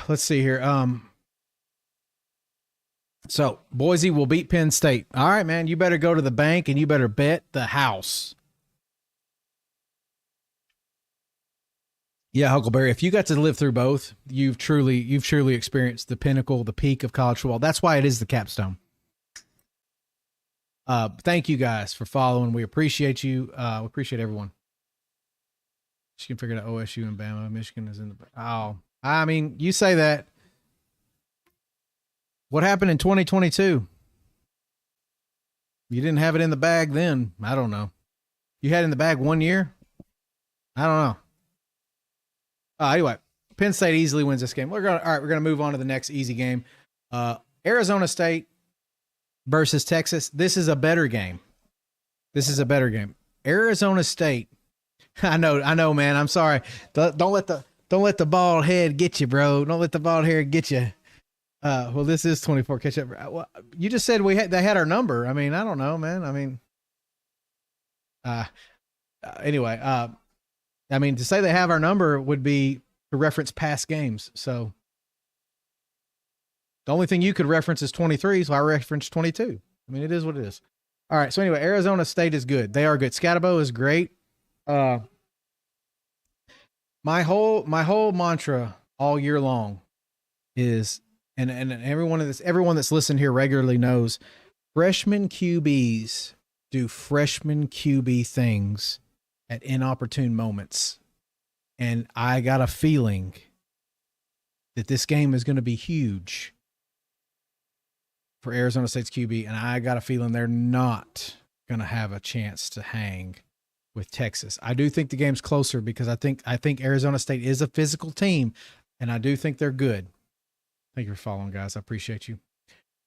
[SPEAKER 1] Let's see here. So Boise will beat Penn State. All right, man, you better go to the bank and you better bet the house. Yeah, Huckleberry, if you got to live through both, you've truly experienced the pinnacle, the peak of college football. That's why it is the capstone. Thank you guys for following. We appreciate you. We appreciate everyone. Michigan figured out OSU and Bama. Michigan is in the. Oh, I mean, you say that. What happened in 2022? You didn't have it in the bag then. I don't know. You had it in the bag 1 year? I don't know. Anyway, Penn State easily wins this game. We're gonna move on to the next easy game. Arizona State versus Texas. This is a better game. Arizona State. I know, man. I'm sorry. Don't let the bald head get you, bro. Don't let the bald hair get you. Well, this is 24 catch up. Well, you just said they had our number. I mean, I don't know, man. I mean, anyway, I mean, to say they have our number would be to reference past games. So the only thing you could reference is 23. So I referenced 22. I mean, it is what it is. All right. So anyway, Arizona State is good. They are good. Scatabo is great. My whole mantra all year long is, and everyone that's listened here regularly knows, freshman QBs do freshman QB things at inopportune moments. And I got a feeling that this game is going to be huge for Arizona State's QB. And I got a feeling they're not going to have a chance to hang with Texas. I do think the game's closer because I think Arizona State is a physical team, and I do think they're good. Thank you for following, guys. I appreciate you.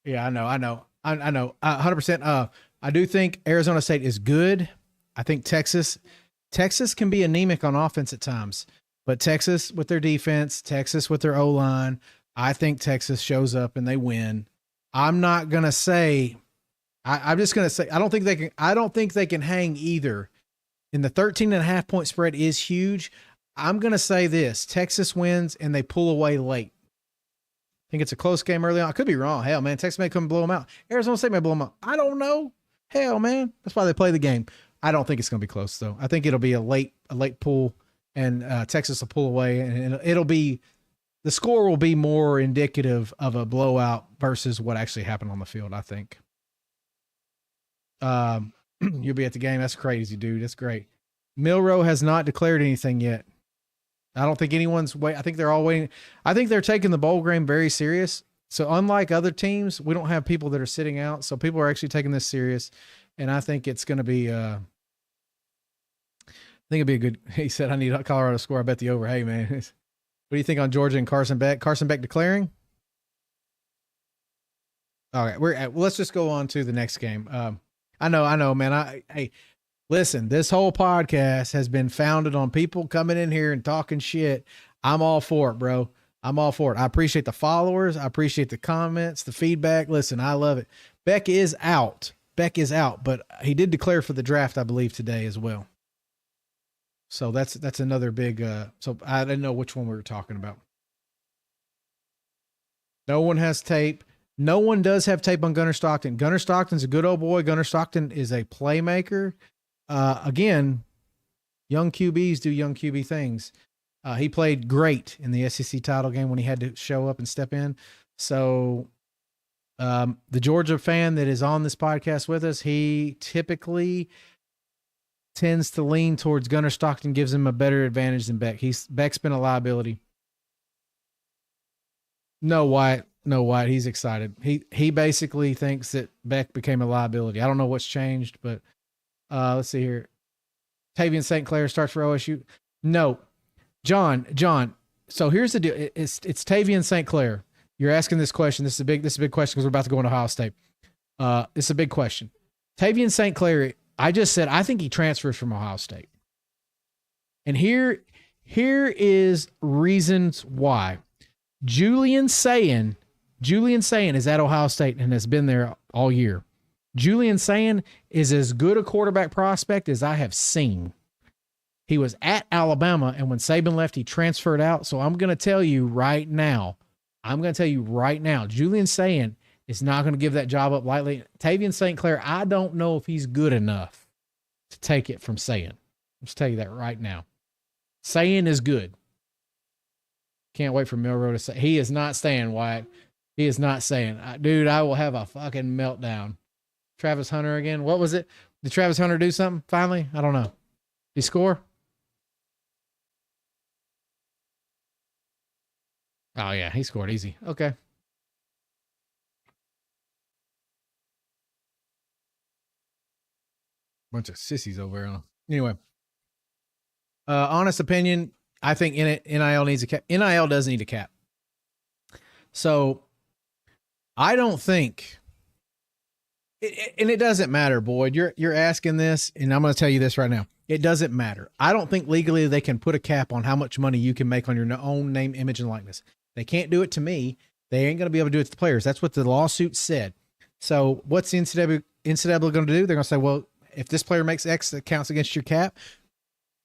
[SPEAKER 1] Yeah, I know. 100%. I do think Arizona State is good. I think Texas Texas can be anemic on offense at times, but Texas with their defense, Texas with their O-line, I think Texas shows up and they win. I'm not going to say, I'm just going to say, I don't think they can hang either. And the 13.5 point spread is huge. I'm going to say this, Texas wins and they pull away late. I think it's a close game early on. I could be wrong. Hell, man, Texas may come blow them out. Arizona State may blow them out. I don't know. Hell, man, that's why they play the game. I don't think it's going to be close, though. I think it'll be a late pull, and Texas will pull away, and it'll be the score will be more indicative of a blowout versus what actually happened on the field, I think. You'll be at the game. That's crazy, dude. That's great. Milroe has not declared anything yet. I don't think anyone's waiting. I think they're all waiting. I think they're taking the bowl game very serious. So unlike other teams, we don't have people that are sitting out. So people are actually taking this serious. And I think it's going to be, I think it'd be a good, he said, I need a Colorado score. I bet the over. Hey, man. What do you think on Georgia and Carson Beck? Carson Beck declaring? All right. Well, let's just go on to the next game. I know, man. Hey, listen, this whole podcast has been founded on people coming in here and talking shit. I'm all for it, bro. I'm all for it. I appreciate the followers. I appreciate the comments, the feedback. Listen, I love it. Beck is out, but he did declare for the draft, I believe, today as well. So that's another big, so I didn't know which one we were talking about. No one has tape. No one does have tape on Gunnar Stockton. Gunnar Stockton's a good old boy. Gunnar Stockton is a playmaker. Again, young QBs do young QB things. He played great in the SEC title game when he had to show up and step in. So the Georgia fan that is on this podcast with us, he typically tends to lean towards Gunnar Stockton, gives him a better advantage than Beck. Beck's been a liability. No, Wyatt. He's excited. He basically thinks that Beck became a liability. I don't know what's changed, but let's see here. Tavian St. Clair starts for OSU. No, John. So here's the deal. It's Tavian St. Clair. You're asking this question. This is a big question because we're about to go into Ohio State. It's a big question. Tavian St. Clair. I just said I think he transfers from Ohio State, and here is reasons why. Julian Sayin is at Ohio State and has been there all year. Julian Sayin is as good a quarterback prospect as I have seen. He was at Alabama, and when Saban left, he transferred out. So I'm going to tell you right now, Julian Sayin is not going to give that job up lightly. Tavian St. Clair, I don't know if he's good enough to take it from Sayin. Let's tell you that right now. Sayin is good. Can't wait for Milroe to say he is not staying, Wyatt. He is not saying, dude, I will have a fucking meltdown. Travis Hunter again. What was it? Did Travis Hunter do something finally? I don't know. Did he score? Oh, yeah, he scored easy. Okay. Bunch of sissies over there. Anyway. Honest opinion, I think NIL needs a cap. NIL does need a cap. So I don't think, and it doesn't matter, Boyd. You're asking this, and I'm going to tell you this right now. It doesn't matter. I don't think legally they can put a cap on how much money you can make on your own name, image, and likeness. They can't do it to me. They ain't going to be able to do it to the players. That's what the lawsuit said. So what's the NCAA going to do? They're going to say, well, if this player makes X that counts against your cap,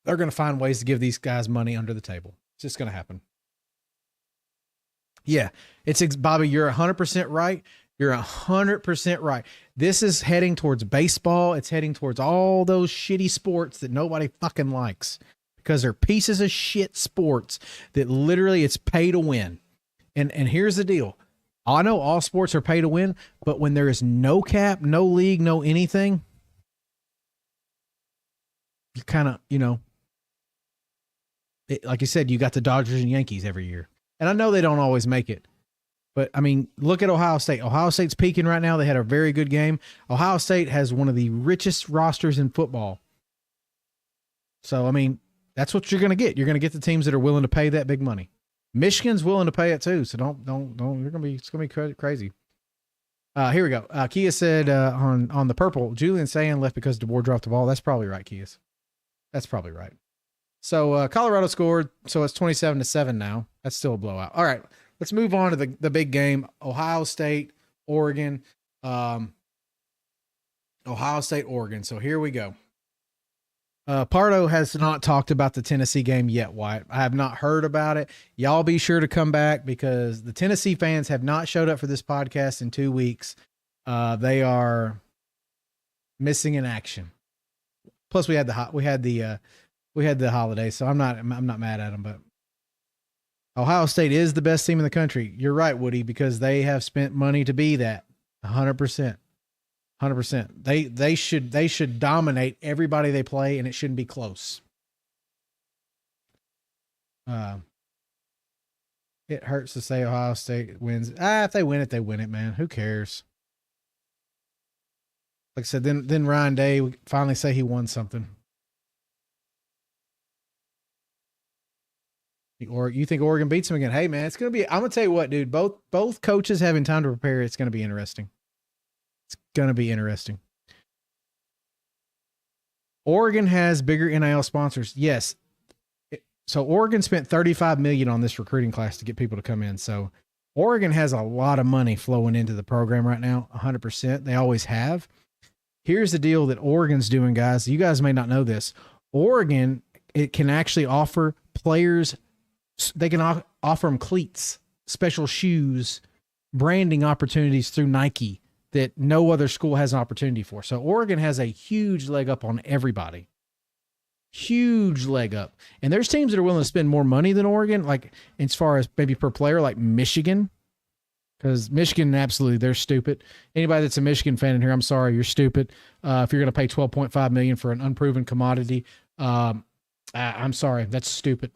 [SPEAKER 1] they're going to find ways to give these guys money under the table. It's just going to happen. Yeah, Bobby, you're 100% right. You're 100% right. This is heading towards baseball. It's heading towards all those shitty sports that nobody fucking likes because they're pieces of shit sports that literally it's pay to win. And here's the deal. I know all sports are pay to win, but when there is no cap, no league, no anything, you kind of, like you said, you got the Dodgers and Yankees every year. And I know they don't always make it. But, I mean, look at Ohio State. Ohio State's peaking right now. They had a very good game. Ohio State has one of the richest rosters in football. So, I mean, that's what you're going to get. You're going to get the teams that are willing to pay that big money. Michigan's willing to pay it too. So don't. It's going to be crazy. Here we go. Kia said on the purple, Julian Sayin left because DeBoer dropped the ball. That's probably right, Kias. That's probably right. So Colorado scored, so it's 27-7 now. That's still a blowout. All right, let's move on to the big game. Ohio State, Oregon. Ohio State, Oregon. So here we go. Pardo has not talked about the Tennessee game yet, Wyatt. I have not heard about it. Y'all be sure to come back because the Tennessee fans have not showed up for this podcast in 2 weeks. They are missing in action. Plus, we had the holiday, so I'm not mad at them. But Ohio State is the best team in the country. You're right, Woody, because they have spent money to be that 100%. 100%. They should dominate everybody they play, and it shouldn't be close. It hurts to say Ohio State wins. If they win it, they win it, man. Who cares? Like I said, then Ryan Day would finally say he won something. Or you think Oregon beats them again? Hey, man, it's gonna be. I'm gonna tell you what, dude. Both coaches having time to prepare. It's gonna be interesting. It's going to be interesting. Oregon has bigger NIL sponsors. Yes. So Oregon spent $35 million on this recruiting class to get people to come in. So Oregon has a lot of money flowing into the program right now. 100%. They always have. Here's the deal that Oregon's doing, guys. You guys may not know this. Oregon, it can actually offer players. They can offer them cleats, special shoes, branding opportunities through Nike that no other school has an opportunity for. So Oregon has a huge leg up on everybody. Huge leg up. And there's teams that are willing to spend more money than Oregon, like as far as maybe per player, like Michigan. Because Michigan, absolutely, they're stupid. Anybody that's a Michigan fan in here, I'm sorry, you're stupid. If you're going to pay $12.5 million for an unproven commodity, I'm sorry, that's stupid.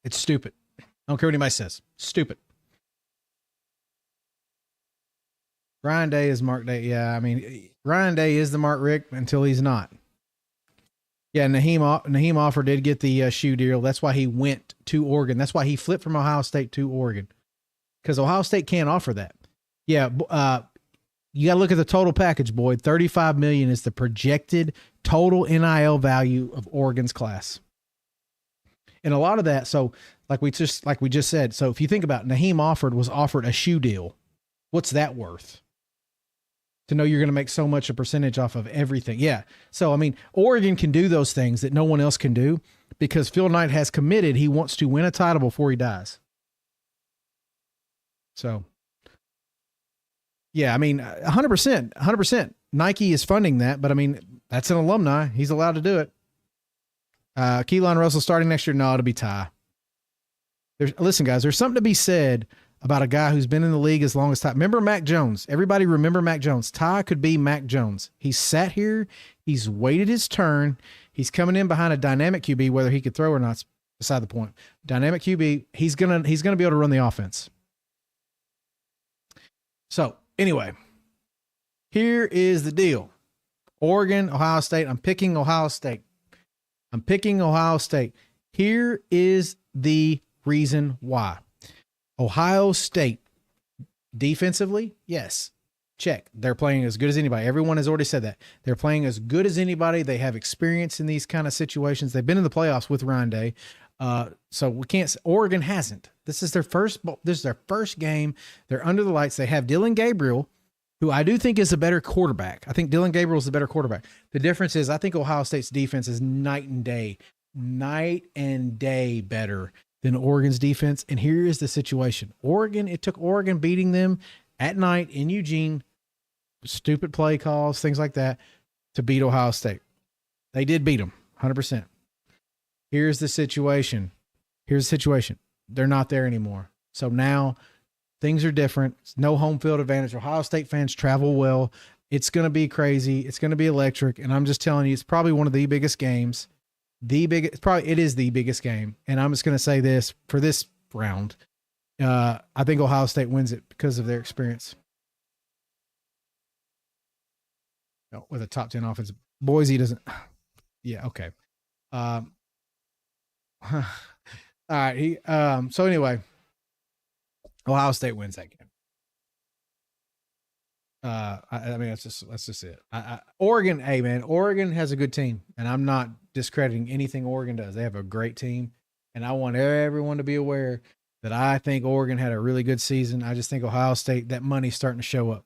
[SPEAKER 1] It's stupid. I don't care what anybody says. Stupid. Ryan Day is Mark Day. Yeah, I mean, Ryan Day is the Mark Richt until he's not. Yeah, Naheem Offer did get the shoe deal. That's why he went to Oregon. That's why he flipped from Ohio State to Oregon. Because Ohio State can't offer that. Yeah, you got to look at the total package, Boyd. $35 million is the projected total NIL value of Oregon's class. And a lot of that, so like we just said, so if you think about it, Naheem was offered a shoe deal. What's that worth? To know you're going to make so much a percentage off of everything. Yeah. So, I mean, Oregon can do those things that no one else can do because Phil Knight has committed he wants to win a title before he dies. So, yeah, I mean, 100%. Nike is funding that, but I mean, that's an alumni. He's allowed to do it. Keelan Russell starting next year. No, it'll be Ty. Listen, guys, there's something to be said about a guy who's been in the league as long as Ty. Remember Mac Jones? Everybody remember Mac Jones. Ty could be Mac Jones. He's sat here. He's waited his turn. He's coming in behind a dynamic QB, whether he could throw or not, beside the point. Dynamic QB, he's gonna be able to run the offense. So anyway, here is the deal. Oregon, Ohio State. I'm picking Ohio State. Here is the reason why. Ohio State, defensively, yes, check. They're playing as good as anybody. Everyone has already said that. They're playing as good as anybody. They have experience in these kind of situations. They've been in the playoffs with Ryan Day. So we can't. Oregon hasn't. This is their first game. They're under the lights. They have Dylan Gabriel, who I do think is a better quarterback. I think Dylan Gabriel is the better quarterback. The difference is I think Ohio State's defense is night and day better than Oregon's defense. And here is the situation. It took Oregon beating them at night in Eugene, stupid play calls, things like that, to beat Ohio State. They did beat them 100%. Here's the situation. They're not there anymore. So now things are different. It's no home field advantage. Ohio State fans travel well. It's going to be crazy. It's going to be electric. And I'm just telling you, it's probably one of the biggest games. It is the biggest game. And I'm just going to say this for this round. I think Ohio State wins it because of their experience. With a top 10 offense. Boise doesn't. Yeah. Okay. All right. So anyway, Ohio State wins that game. I mean, that's just it. Oregon, hey man, Oregon has a good team, and I'm not discrediting anything Oregon does. They have a great team, and I want everyone to be aware that I think Oregon had a really good season. I just think Ohio State, that money's starting to show up.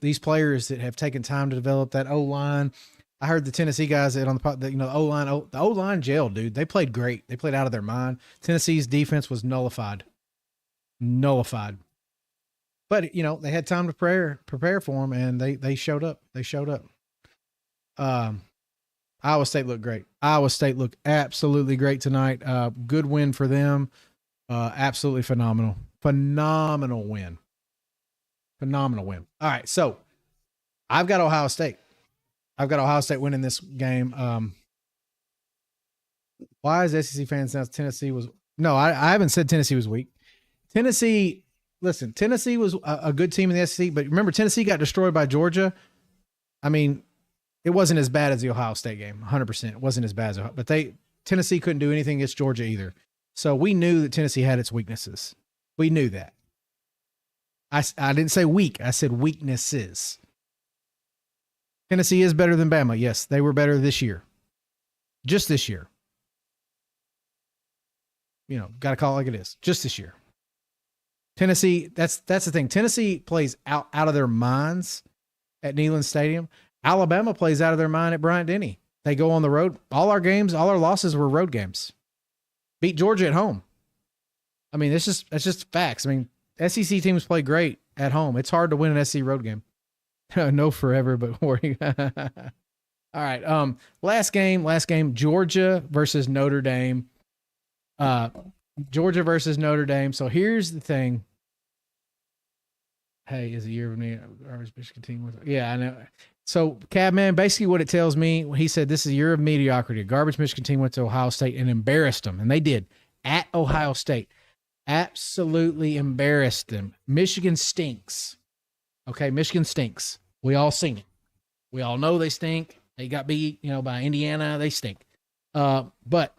[SPEAKER 1] These players that have taken time to develop that O line. I heard the Tennessee guys that on the the O line jailed, dude. They played great. They played out of their mind. Tennessee's defense was nullified. But they had time to prepare for them, and they showed up. They showed up. Iowa State looked great. Iowa State looked absolutely great tonight. Good win for them. Absolutely phenomenal. Phenomenal win. Phenomenal win. All right, so I've got Ohio State. I've got Ohio State winning this game. Why is SEC fans now Tennessee was no? I haven't said Tennessee was weak. Tennessee was a good team in the SEC, but remember Tennessee got destroyed by Georgia. I mean, it wasn't as bad as the Ohio State game. 100%, it wasn't as bad as but Tennessee couldn't do anything against Georgia either. So we knew that Tennessee had its weaknesses. We knew that. I didn't say weak. I said weaknesses. Tennessee is better than Bama. Yes, they were better this year. Just this year. Got to call it like it is. Just this year. Tennessee, that's the thing. Tennessee plays out of their minds at Neyland Stadium. Alabama plays out of their mind at Bryant-Denny. They go on the road. All our losses were road games. Beat Georgia at home. I mean, that's just facts. I mean, SEC teams play great at home. It's hard to win an SEC road game. No forever, but worry. All right. Last game, Georgia versus Notre Dame. Georgia versus Notre Dame. So here's the thing. Hey, is a year of me? Michigan team. Yeah, I know. So, Cabman, basically what it tells me, he said this is a year of mediocrity. A garbage Michigan team went to Ohio State and embarrassed them, and they did at Ohio State. Absolutely embarrassed them. Michigan stinks. Okay, Michigan stinks. We all seen it. We all know they stink. They got beat, by Indiana. They stink. But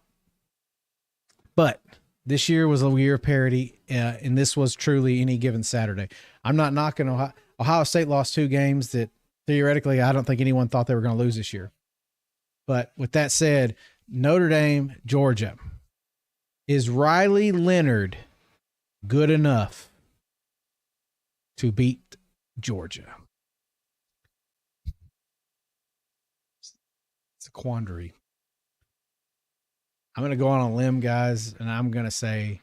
[SPEAKER 1] this year was a year of parity, and this was truly any given Saturday. I'm not knocking Ohio. Ohio State lost 2 games that theoretically I don't think anyone thought they were going to lose this year. But with that said, Notre Dame, Georgia. Is Riley Leonard good enough to beat Georgia? It's a quandary. I'm going to go on a limb, guys, and I'm going to say,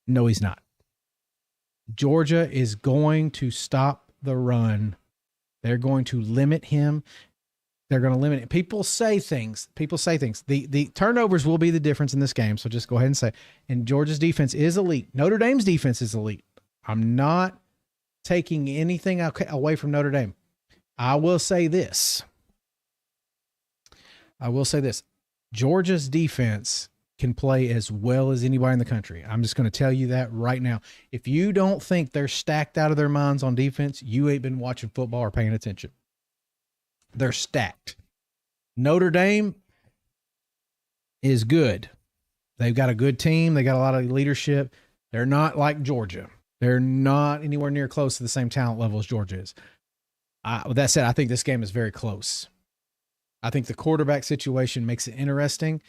[SPEAKER 1] no, he's not. Georgia is going to stop the run. They're going to limit him. They're going to limit it. People say things. The turnovers will be the difference in this game, so just go ahead and say. And Georgia's defense is elite. Notre Dame's defense is elite. I'm not taking anything away from Notre Dame. I will say this. Georgia's defense can play as well as anybody in the country. I'm just going to tell you that right now. If you don't think they're stacked out of their minds on defense, you ain't been watching football or paying attention. They're stacked. Notre Dame is good. They've got a good team. They got a lot of leadership. They're not like Georgia. They're not anywhere near close to the same talent level as Georgia is. With that said, I think this game is very close. I think the quarterback situation makes it interesting.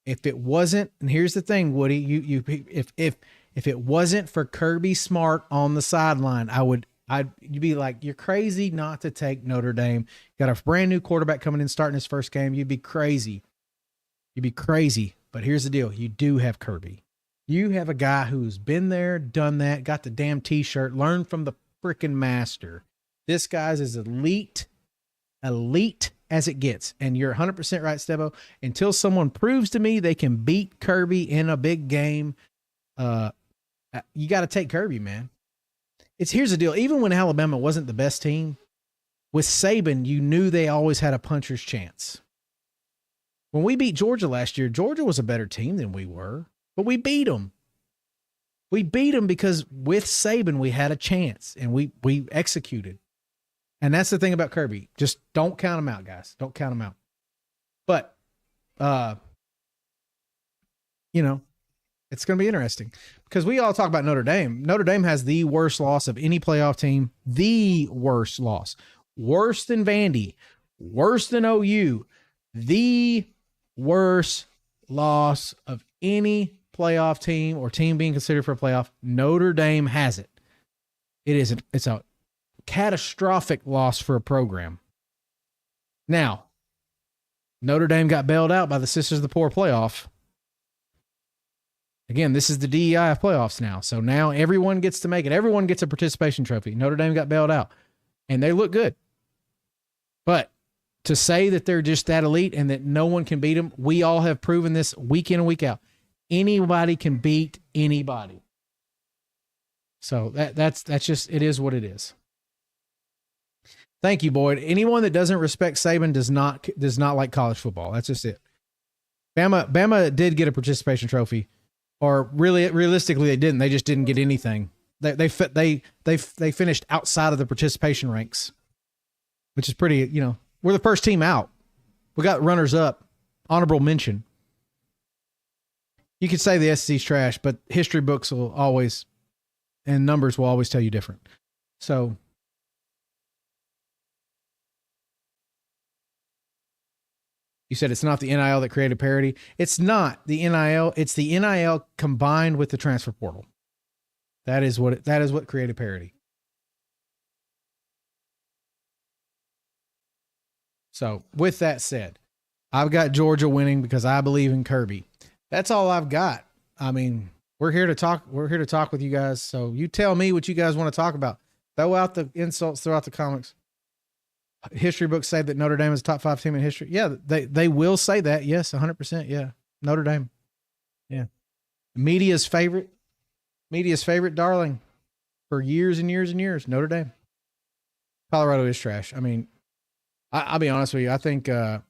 [SPEAKER 1] If it wasn't, and here's the thing, Woody, if it wasn't for Kirby Smart on the sideline, you'd be like, you're crazy not to take Notre Dame. Got a brand new quarterback coming in, starting his first game. You'd be crazy. But here's the deal. You do have Kirby. You have a guy who's been there, done that, got the damn t-shirt, learned from the freaking master. This guy's as elite as it gets. And you're 100% right, Stebo. Until someone proves to me they can beat Kirby in a big game, you got to take Kirby, man. Here's the deal. Even when Alabama wasn't the best team, with Saban, you knew they always had a puncher's chance. When we beat Georgia last year, Georgia was a better team than we were, but we beat them. We beat them because with Saban, we had a chance, and we executed. And that's the thing about Kirby. Just don't count him out, guys. Don't count him out. But, It's going to be interesting because we all talk about Notre Dame. Notre Dame has the worst loss of any playoff team, the worst loss, worse than Vandy, worse than OU, the worst loss of any playoff team or team being considered for a playoff. Notre Dame has it. It's a catastrophic loss for a program. Now, Notre Dame got bailed out by the Sisters of the Poor playoff. Again, this is the DEIF playoffs now. So now everyone gets to make it. Everyone gets a participation trophy. Notre Dame got bailed out, and they look good. But to say that they're just that elite and that no one can beat them, we all have proven this week in and week out. Anybody can beat anybody. So that's just, it is what it is. Thank you, Boyd. Anyone that doesn't respect Saban does not like college football. That's just it. Bama did get a participation trophy, or realistically they didn't. They just didn't get anything. They finished outside of the participation ranks, which is pretty. We're the first team out. We got runners up, honorable mention. You could say the SEC's trash, but history books will always, and numbers will always tell you different. So. You said it's not the NIL that created parity. It's not the NIL. It's the NIL combined with the transfer portal. That is what created parity. So with that said, I've got Georgia winning because I believe in Kirby. That's all I've got. I mean, we're here to talk. We're here to talk with you guys. So you tell me what you guys want to talk about. Throw out the insults. Throw out the comics. History books say that Notre Dame is a top 5 team in history. Yeah, they will say that. Yes, 100%. Yeah, Notre Dame. Yeah, media's favorite darling for years and years and years. Notre Dame. Colorado is trash. I mean, I'll be honest with you. I think I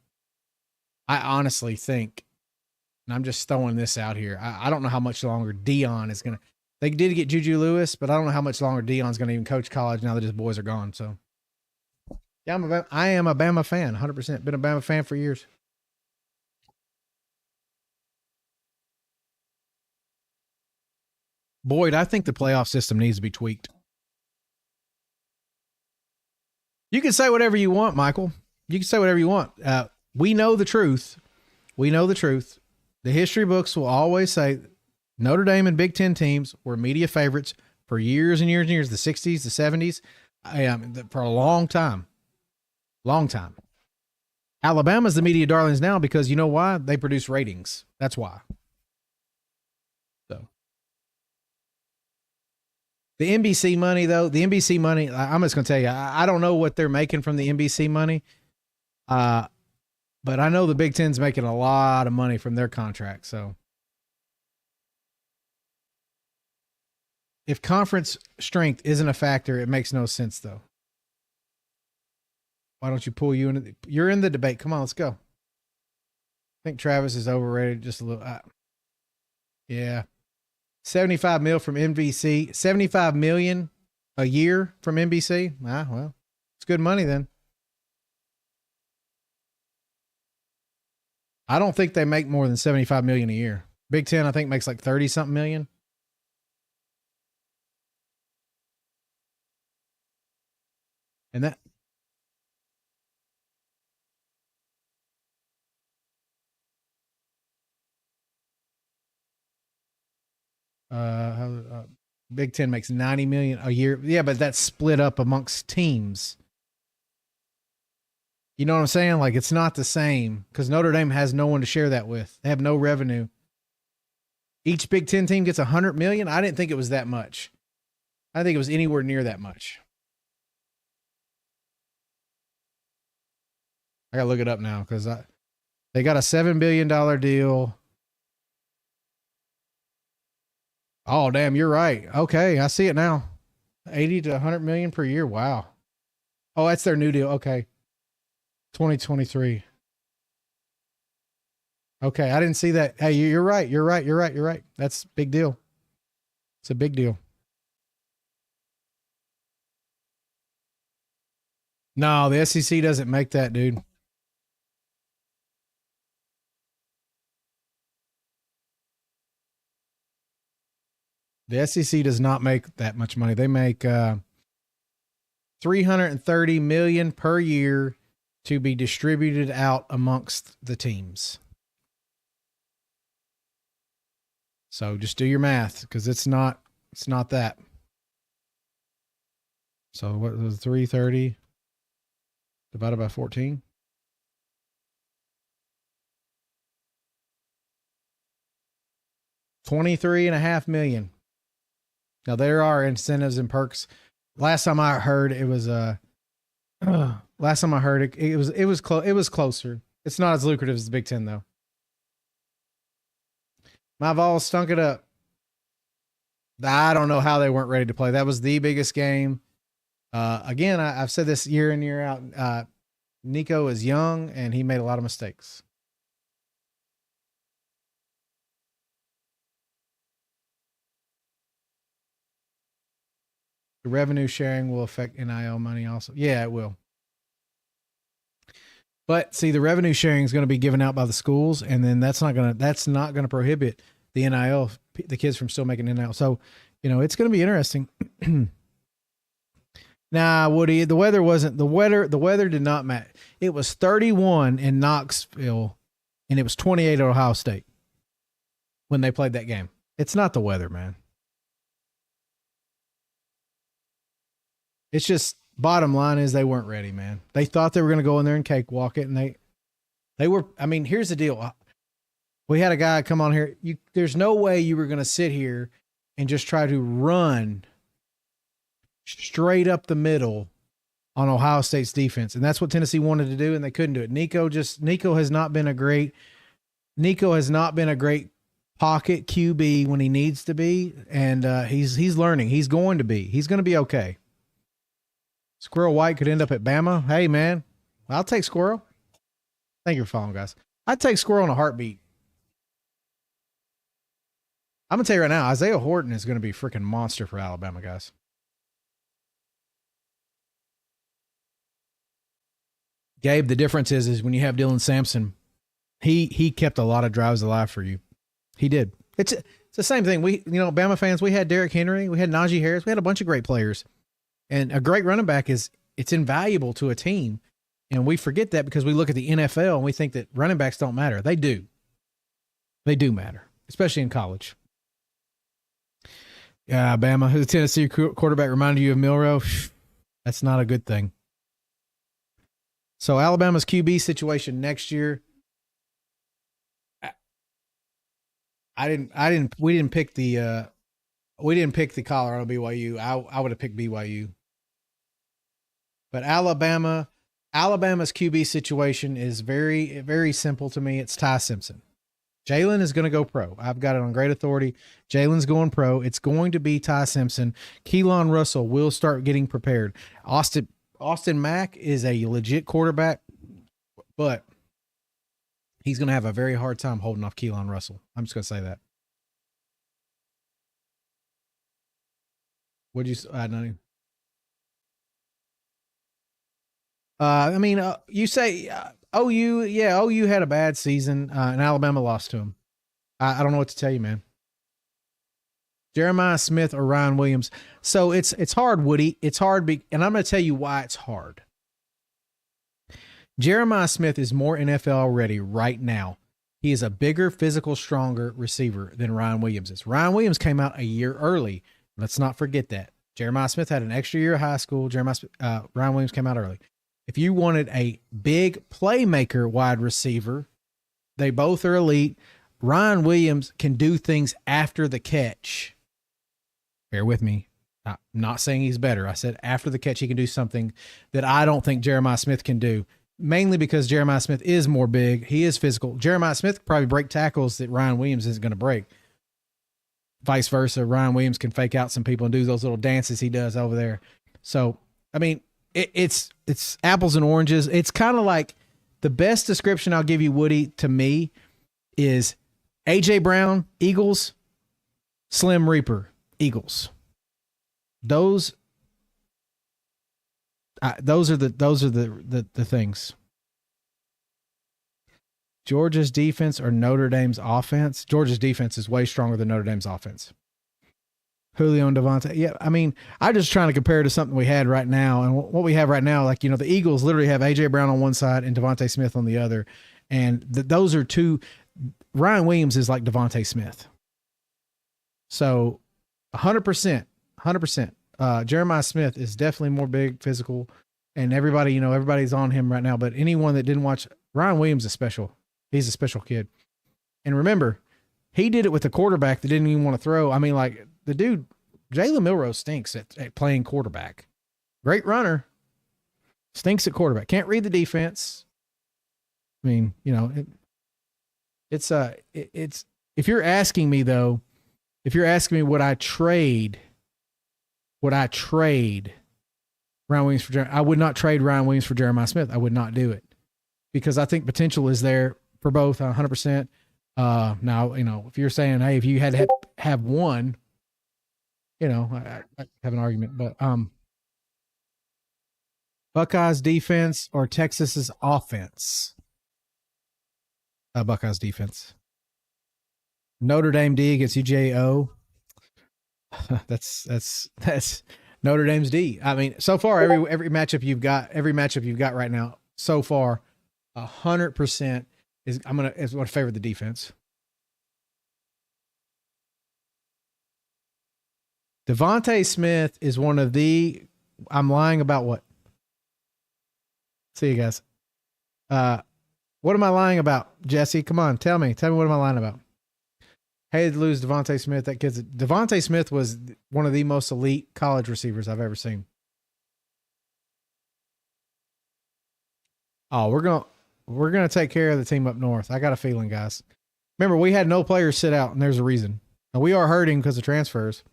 [SPEAKER 1] honestly think, and I'm just throwing this out here. I don't know how much longer Dion is gonna. They did get Juju Lewis, but I don't know how much longer Dion's gonna even coach college now that his boys are gone. So. Yeah, I am a Bama fan, 100%. Been a Bama fan for years. Boyd, I think the playoff system needs to be tweaked. You can say whatever you want, Michael. You can say whatever you want. We know the truth. We know the truth. The history books will always say Notre Dame and Big Ten teams were media favorites for years and years and years, the 60s, the 70s, for a long time. Long time. Alabama's the media darlings now because you know why? They produce ratings. That's why. So the NBC money, though, I'm just going to tell you, I don't know what they're making from the NBC money. But I know the Big Ten's making a lot of money from their contract. So if conference strength isn't a factor, it makes no sense, though. Why don't you pull you into you're in the debate. Come on, let's go. I think Travis is overrated just a little. Yeah. 75 mil from NBC, 75 million a year from NBC. Well, it's good money then. I don't think they make more than 75 million a year. Big Ten, I think, makes like 30 something million. And that, Big Ten makes 90 million a year. Yeah, but that's split up amongst teams. You know what I'm saying? Like, it's not the same because Notre Dame has no one to share that with. They have no revenue. Each Big Ten team gets 100 million. I didn't think it was that much. I think it was anywhere near that much. I gotta look it up now because they got a $7 billion deal. Oh, damn, you're right. Okay, I see it now. 80 to 100 million per year. Wow. Oh, that's their new deal. Okay. 2023. Okay, I didn't see that. Hey, you're right. You're right. That's a big deal. It's a big deal. No, the SEC doesn't make that, dude. The SEC does not make that much money. They make $330 million per year to be distributed out amongst the teams. So just do your math, because it's not that. So what was 330 divided by 14? $23.5 million. Now there are incentives and perks. Last time I heard it was it was closer. It's not as lucrative as the Big Ten though. My Vols stunk it up. I don't know how they weren't ready to play. That was the biggest game. Again, I've said this year in, year out. Nico is young and he made a lot of mistakes. The revenue sharing will affect NIL money also. Yeah, it will. But see, the revenue sharing is going to be given out by the schools, and then that's not going to prohibit the NIL, the kids from still making NIL. So, it's going to be interesting. Nah, Woody, the weather did not matter. It was 31 in Knoxville, and it was 28 at Ohio State when they played that game. It's not the weather, man. It's just, bottom line is they weren't ready, man. They thought they were going to go in there and cakewalk it, and they were. I mean, here's the deal. We had a guy come on here. There's no way you were going to sit here and just try to run straight up the middle on Ohio State's defense, and that's what Tennessee wanted to do, and they couldn't do it. Nico has not been a great pocket QB when he needs to be, and he's learning. He's going to be okay. Squirrel White could end up at Bama. Hey, man, I'll take Squirrel. Thank you for following, guys. I'd take Squirrel in a heartbeat. I'm going to tell you right now, Isaiah Horton is going to be a freaking monster for Alabama, guys. Gabe, the difference is when you have Dylan Sampson, he kept a lot of drives alive for you. He did. It's the same thing. Bama fans, we had Derrick Henry, we had Najee Harris, we had a bunch of great players. And a great running back it's invaluable to a team. And we forget that because we look at the NFL and we think that running backs don't matter. They do. They do matter, especially in college. Yeah, Bama, who the Tennessee quarterback reminded you of Milroe? That's not a good thing. So Alabama's QB situation next year. We didn't pick the Colorado BYU. I would have picked BYU. But Alabama's QB situation is very, very simple to me. It's Ty Simpson. Jalen is going to go pro. I've got it on great authority. Jalen's going pro. It's going to be Ty Simpson. Keelan Russell will start getting prepared. Austin Mack is a legit quarterback, but he's going to have a very hard time holding off Keelan Russell. I'm just going to say that. What'd you say? You say OU had a bad season, and Alabama lost to him. I don't know what to tell you, man. Jeremiah Smith or Ryan Williams. So it's hard, Woody. It's hard, and I'm going to tell you why it's hard. Jeremiah Smith is more NFL ready right now. He is a bigger, physical, stronger receiver than Ryan Williams is. Ryan Williams came out a year early. Let's not forget that. Jeremiah Smith had an extra year of high school. Ryan Williams came out early. If you wanted a big playmaker wide receiver, they both are elite. Ryan Williams can do things after the catch. Bear with me. I'm not saying he's better. I said after the catch, he can do something that I don't think Jeremiah Smith can do, mainly because Jeremiah Smith is more big. He is physical. Jeremiah Smith could probably break tackles that Ryan Williams isn't going to break. Vice versa, Ryan Williams can fake out some people and do those little dances he does over there. So, I mean, it's apples and oranges. It's kind of like the best description I'll give you, Woody, to me is A.J. Brown, Eagles, Slim Reaper, Eagles. Those are the things. Georgia's defense or Notre Dame's offense? Georgia's defense is way stronger than Notre Dame's offense. Julio and Devontae. Yeah, I mean, I'm just trying to compare to something we had right now. And what we have right now, like, the Eagles literally have A.J. Brown on one side and Devontae Smith on the other. And those are two. Ryan Williams is like Devontae Smith. So 100%, 100%. Jeremiah Smith is definitely more big, physical, and everybody, everybody's on him right now. But anyone that didn't watch, Ryan Williams is special. He's a special kid. And remember, he did it with a quarterback that didn't even want to throw. I mean, like, the dude, Jalen Milroe stinks at playing quarterback. Great runner, stinks at quarterback. Can't read the defense. I mean, it's if you're asking me though, would I trade Ryan Williams for I would not trade Ryan Williams for Jeremiah Smith. I would not do it because I think potential is there for both 100%. Now, if you're saying, hey, if you had to have one, I have an argument, but Buckeyes defense or Texas's offense? Buckeyes defense. Notre Dame D against UJO. That's Notre Dame's D. I mean, so far every matchup you've got right now, so far, 100% is going to favor the defense. Devontae Smith is one of the. I'm lying about what? See you guys. What am I lying about, Jesse? Come on, tell me what am I lying about? Hated to lose Devontae Smith. Devontae Smith was one of the most elite college receivers I've ever seen. Oh, we're gonna take care of the team up north. I got a feeling, guys. Remember, we had no players sit out, and there's a reason. Now, we are hurting because of transfers.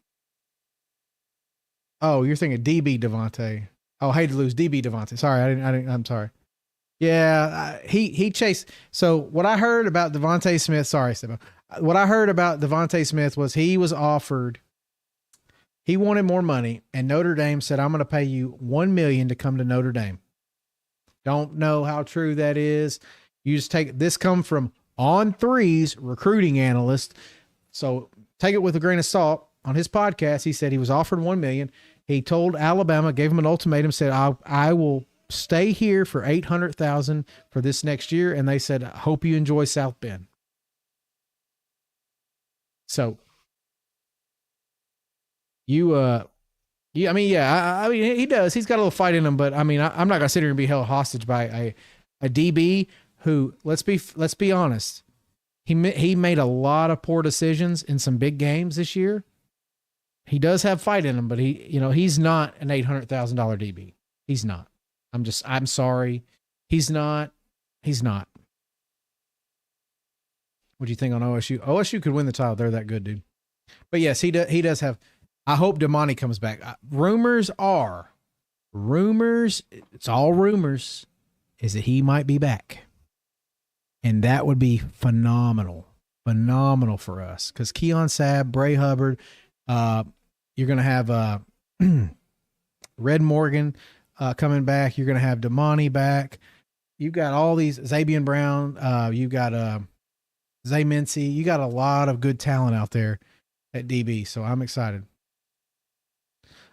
[SPEAKER 1] Oh, you're thinking DB Devontae. Oh, hate to lose DB Devontae. Sorry, I'm sorry. Yeah, he chased. So what I heard about Devontae Smith, sorry, Stephen. What I heard about Devontae Smith was he wanted more money, and Notre Dame said, I'm going to pay you $1 million to come to Notre Dame. Don't know how true that is. You just take this come from On3's recruiting analyst. So take it with a grain of salt. On his podcast, he said he was offered $1 million. He told Alabama, gave him an ultimatum, said, I will stay here for $800,000 for this next year. And they said, I hope you enjoy South Bend. So he does. He's got a little fight in him, but I mean, I'm not going to sit here and be held hostage by a DB who, let's be honest. He made a lot of poor decisions in some big games this year. He does have fight in him, but he's not an $800,000 DB. He's not. I'm sorry. He's not. What do you think on OSU? OSU could win the title. They're that good, dude. But yes, he does have. I hope Damani comes back. Rumors, it's all rumors, is that he might be back. And that would be phenomenal for us. Because Keon Sabb, Bray Hubbard, you're going to have Red Morgan coming back. You're going to have Damani back. You've got all these, Zabian Brown. You've got Zay Mincy. You got a lot of good talent out there at DB. So I'm excited.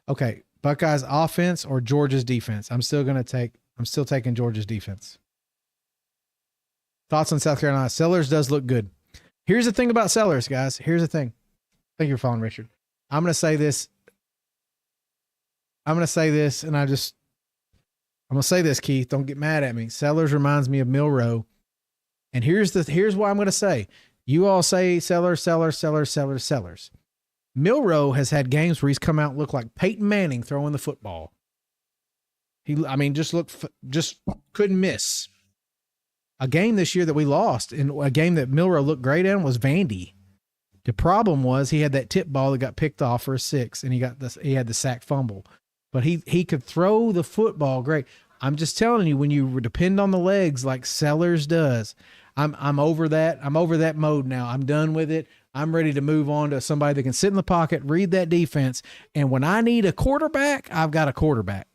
[SPEAKER 1] Okay, Buckeyes offense or Georgia's defense? I'm still taking Georgia's defense. Thoughts on South Carolina? Sellers does look good. Here's the thing about Sellers, guys. Here's the thing. Thank you for following, Richard. I'm going to say this, and I'm going to say this, Keith. Don't get mad at me. Sellers reminds me of Milroe. And here's what I'm going to say. You all say Sellers. Milroe has had games where he's come out and looked like Peyton Manning throwing the football. Just couldn't miss. A game this year that we lost, and a game that Milroe looked great in, was Vandy. The problem was he had that tip ball that got picked off for a 6, and he had the sack fumble. But he could throw the football great. I'm just telling you, when you depend on the legs like Sellers does, I'm over that. I'm over that mode now. I'm done with it. I'm ready to move on to somebody that can sit in the pocket, read that defense, and when I need a quarterback, I've got a quarterback.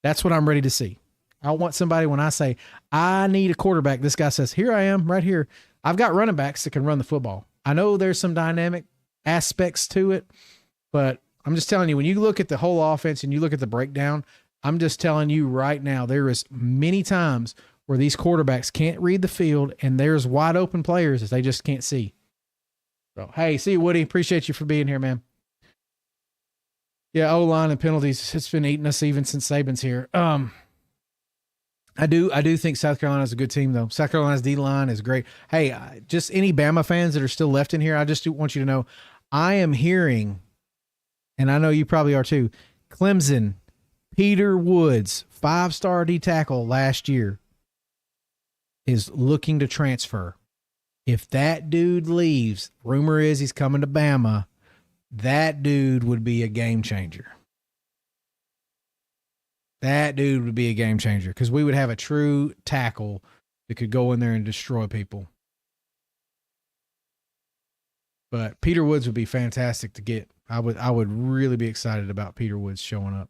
[SPEAKER 1] That's what I'm ready to see. I want somebody, when I say I need a quarterback, this guy says, here I am right here. I've got running backs that can run the football. I know there's some dynamic aspects to it, but I'm just telling you, when you look at the whole offense and you look at the breakdown, I'm just telling you right now, there is many times where these quarterbacks can't read the field and there's wide open players that they just can't see. So, hey, see you, Woody. Appreciate you for being here, man. Yeah, O-line and penalties, it's been eating us even since Saban's here. I do think South Carolina's a good team, though. South Carolina's D-line is great. Hey, just any Bama fans that are still left in here, I just want you to know, I am hearing, and I know you probably are too, Clemson, Peter Woods, 5-star D tackle last year, is looking to transfer. If that dude leaves, rumor is he's coming to Bama, that dude would be a game changer. That dude would be a game changer because we would have a true tackle that could go in there and destroy people. But Peter Woods would be fantastic to get. I would really be excited about Peter Woods showing up.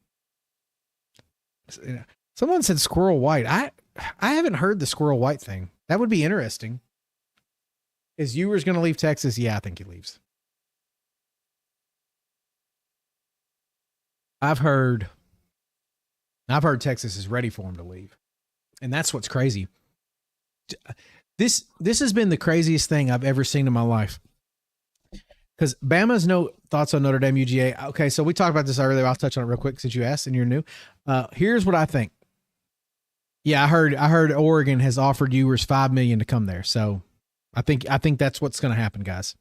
[SPEAKER 1] Someone said Squirrel White. I haven't heard the Squirrel White thing. That would be interesting. Is Ewers going to leave Texas? Yeah, I think he leaves. I've heard Texas is ready for him to leave. And that's what's crazy. This has been the craziest thing I've ever seen in my life. Because Bama's no thoughts on Notre Dame UGA. Okay, so we talked about this earlier. I'll touch on it real quick since you asked and you're new. Here's what I think. Yeah, I heard Oregon has offered Ewers $5 million to come there. So I think that's what's going to happen, guys.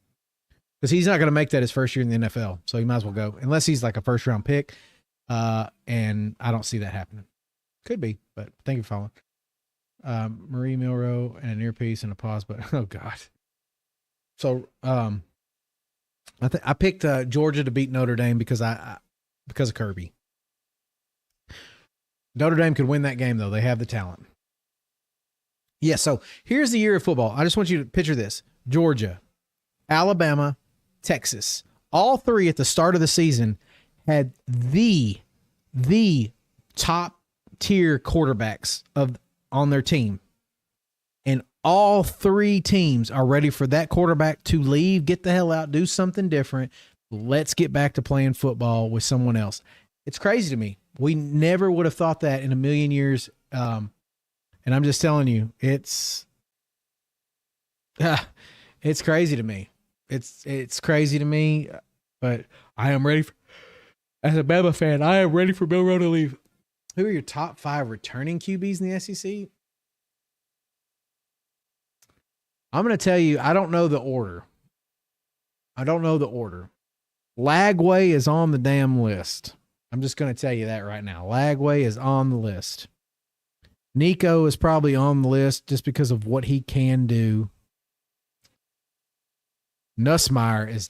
[SPEAKER 1] Because he's not going to make that his first year in the NFL. So he might as well go. Unless he's like a first-round pick. And I don't see that happening. Could be, but thank you for following. Marie Milrow and an earpiece and a pause, but oh God. So I picked Georgia to beat Notre Dame because of Kirby. Notre Dame could win that game though. They have the talent. Yeah, so here's the year of football. I just want you to picture this. Georgia, Alabama, Texas. All three at the start of the season had the top tier quarterbacks on their team. And all three teams are ready for that quarterback to leave, get the hell out, do something different. Let's get back to playing football with someone else. It's crazy to me. We never would have thought that in a million years. And I'm just telling you, it's crazy to me. It's crazy to me, but I am ready for, as a Bama fan, I am ready for Milrow to leave. Who are your top 5 returning QBs in the SEC? I'm going to tell you, I don't know the order. Lagway is on the damn list. I'm just going to tell you that right now. Lagway is on the list. Nico is probably on the list just because of what he can do. Nussmeier is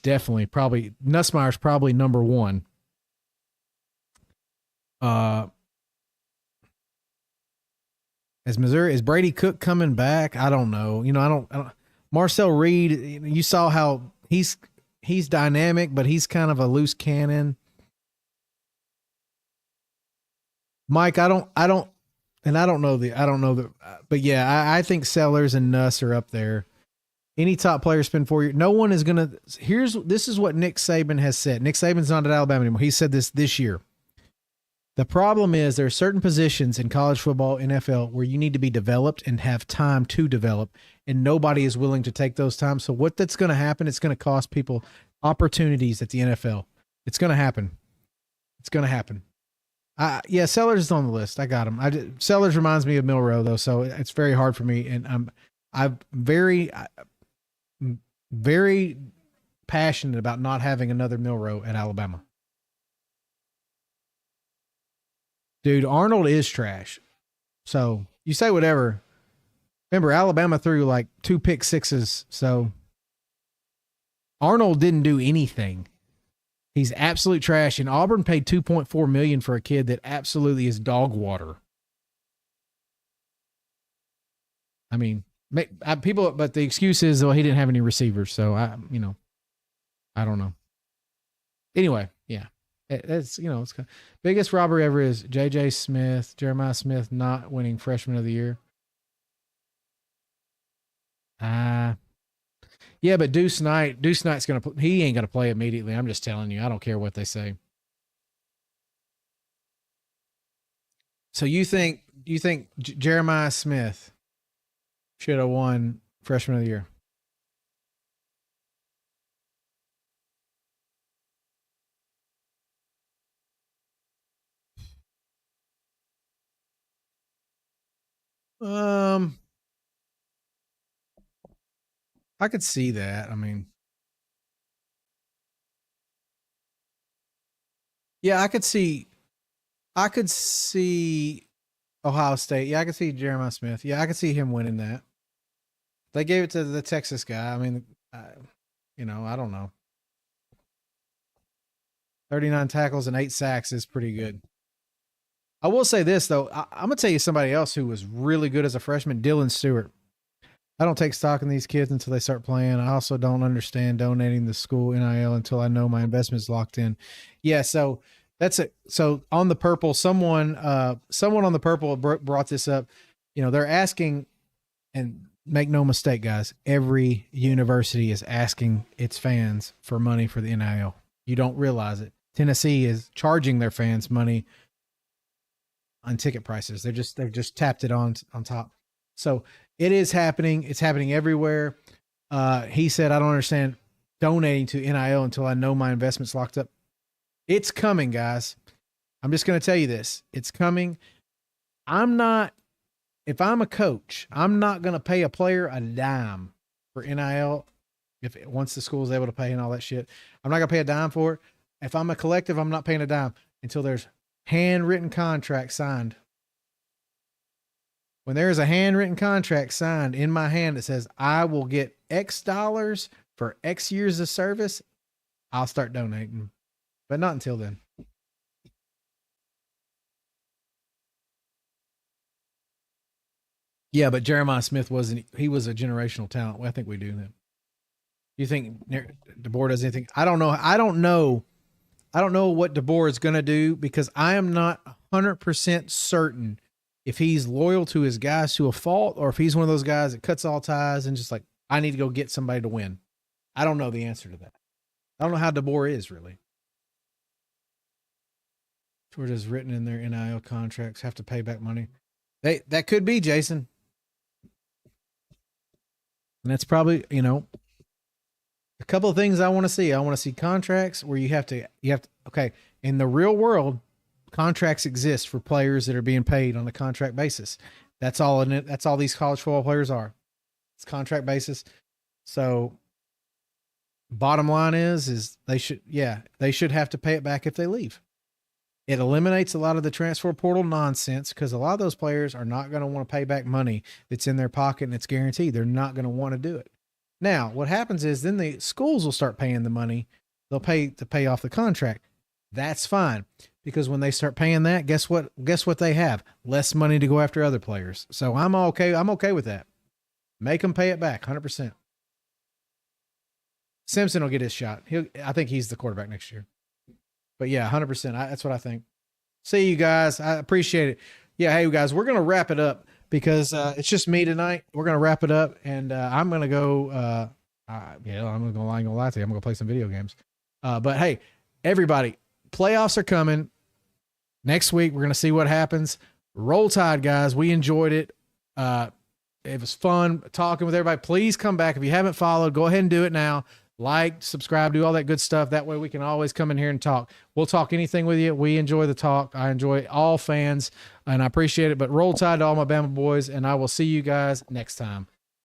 [SPEAKER 1] probably number 1. Is Brady Cook coming back? I don't know. I don't. Marcel Reed, you saw how he's dynamic, but he's kind of a loose cannon. Mike, I don't know but yeah, I think Sellers and Nuss are up there. Any top player spend 4 years. No one is going to, this is what Nick Saban has said. Nick Saban's not at Alabama anymore. He said this year. The problem is there are certain positions in college football, NFL, where you need to be developed and have time to develop, and nobody is willing to take those times. So what that's going to happen, it's going to cost people opportunities at the NFL. It's going to happen. Yeah, Sellers is on the list. I got him. Sellers reminds me of Milrow, though, so it's very hard for me, and I'm very passionate about not having another Milrow at Alabama. Dude, Arnold is trash. So you say whatever. Remember, Alabama threw like 2 pick sixes. So Arnold didn't do anything. He's absolute trash. And Auburn paid $2.4 million for a kid that absolutely is dog water. I mean, but the excuse is, well, he didn't have any receivers. So I don't know. Anyway, yeah. It's it's biggest robbery ever is J.J. Smith, Jeremiah Smith not winning Freshman of the Year. Yeah, but Deuce Knight's he ain't gonna play immediately. I'm just telling you. I don't care what they say. So you think Jeremiah Smith should have won Freshman of the Year? Um, I could see that. I mean, yeah, I could see Ohio State. Yeah, I could see Jeremiah Smith. Yeah, I could see him winning that. They gave it to the Texas guy. I mean, I don't know. 39 tackles and 8 sacks is pretty good. I will say this though. I'm gonna tell you somebody else who was really good as a freshman, Dylan Stewart. I don't take stock in these kids until they start playing. I also don't understand donating the school NIL until I know my investment's locked in. Yeah, so that's it. So on the purple, someone on the purple brought this up. They're asking, and make no mistake, guys, every university is asking its fans for money for the NIL. You don't realize it. Tennessee is charging their fans money on ticket prices. They've just tapped it on top. So it is happening. It's happening everywhere. He said, I don't understand donating to NIL until I know my investment's locked up. It's coming, guys. I'm just going to tell you this. It's coming. If I'm a coach, I'm not going to pay a player a dime for NIL once the school is able to pay and all that shit. I'm not going to pay a dime for it. If I'm a collective, I'm not paying a dime until there's handwritten contract signed. When there is a handwritten contract signed in my hand that says I will get X dollars for X years of service, I'll start donating, but not until then. Yeah, but Jeremiah Smith he was a generational talent. I think we do that. You think DeBoer does anything? I don't know. I don't know what DeBoer is going to do because I am not 100% certain if he's loyal to his guys to a fault or if he's one of those guys that cuts all ties and just like, I need to go get somebody to win. I don't know the answer to that. I don't know how DeBoer is really. Georgia's written in their NIL contracts have to pay back money. That could be, Jason. And that's probably, a couple of things I want to see. I want to see contracts where you have to, okay, in the real world, contracts exist for players that are being paid on a contract basis. That's all in it. That's all these college football players are. It's contract basis. So bottom line is they should have to pay it back if they leave. It eliminates a lot of the transfer portal nonsense because a lot of those players are not going to want to pay back money that's in their pocket and it's guaranteed. They're not going to want to do it. Now, what happens is then the schools will start paying the money. They'll pay to pay off the contract. That's fine because when they start paying that, guess what? Guess what they have? Less money to go after other players. So I'm okay. I'm okay with that. Make them pay it back 100%. Simpson will get his shot. I think he's the quarterback next year. But yeah, 100%. That's what I think. See you guys. I appreciate it. Yeah, hey guys, we're gonna wrap it up because it's just me tonight. We're gonna wrap it up, and I'm gonna go. I'm gonna lie to you. I'm gonna play some video games. But hey, everybody, playoffs are coming next week. We're gonna see what happens. Roll Tide, guys. We enjoyed it. It was fun talking with everybody. Please come back if you haven't followed. Go ahead and do it now. Like, subscribe, do all that good stuff. That way we can always come in here and talk. We'll talk anything with you. We enjoy the talk. I enjoy all fans, and I appreciate it. But Roll Tide to all my Bama boys, and I will see you guys next time.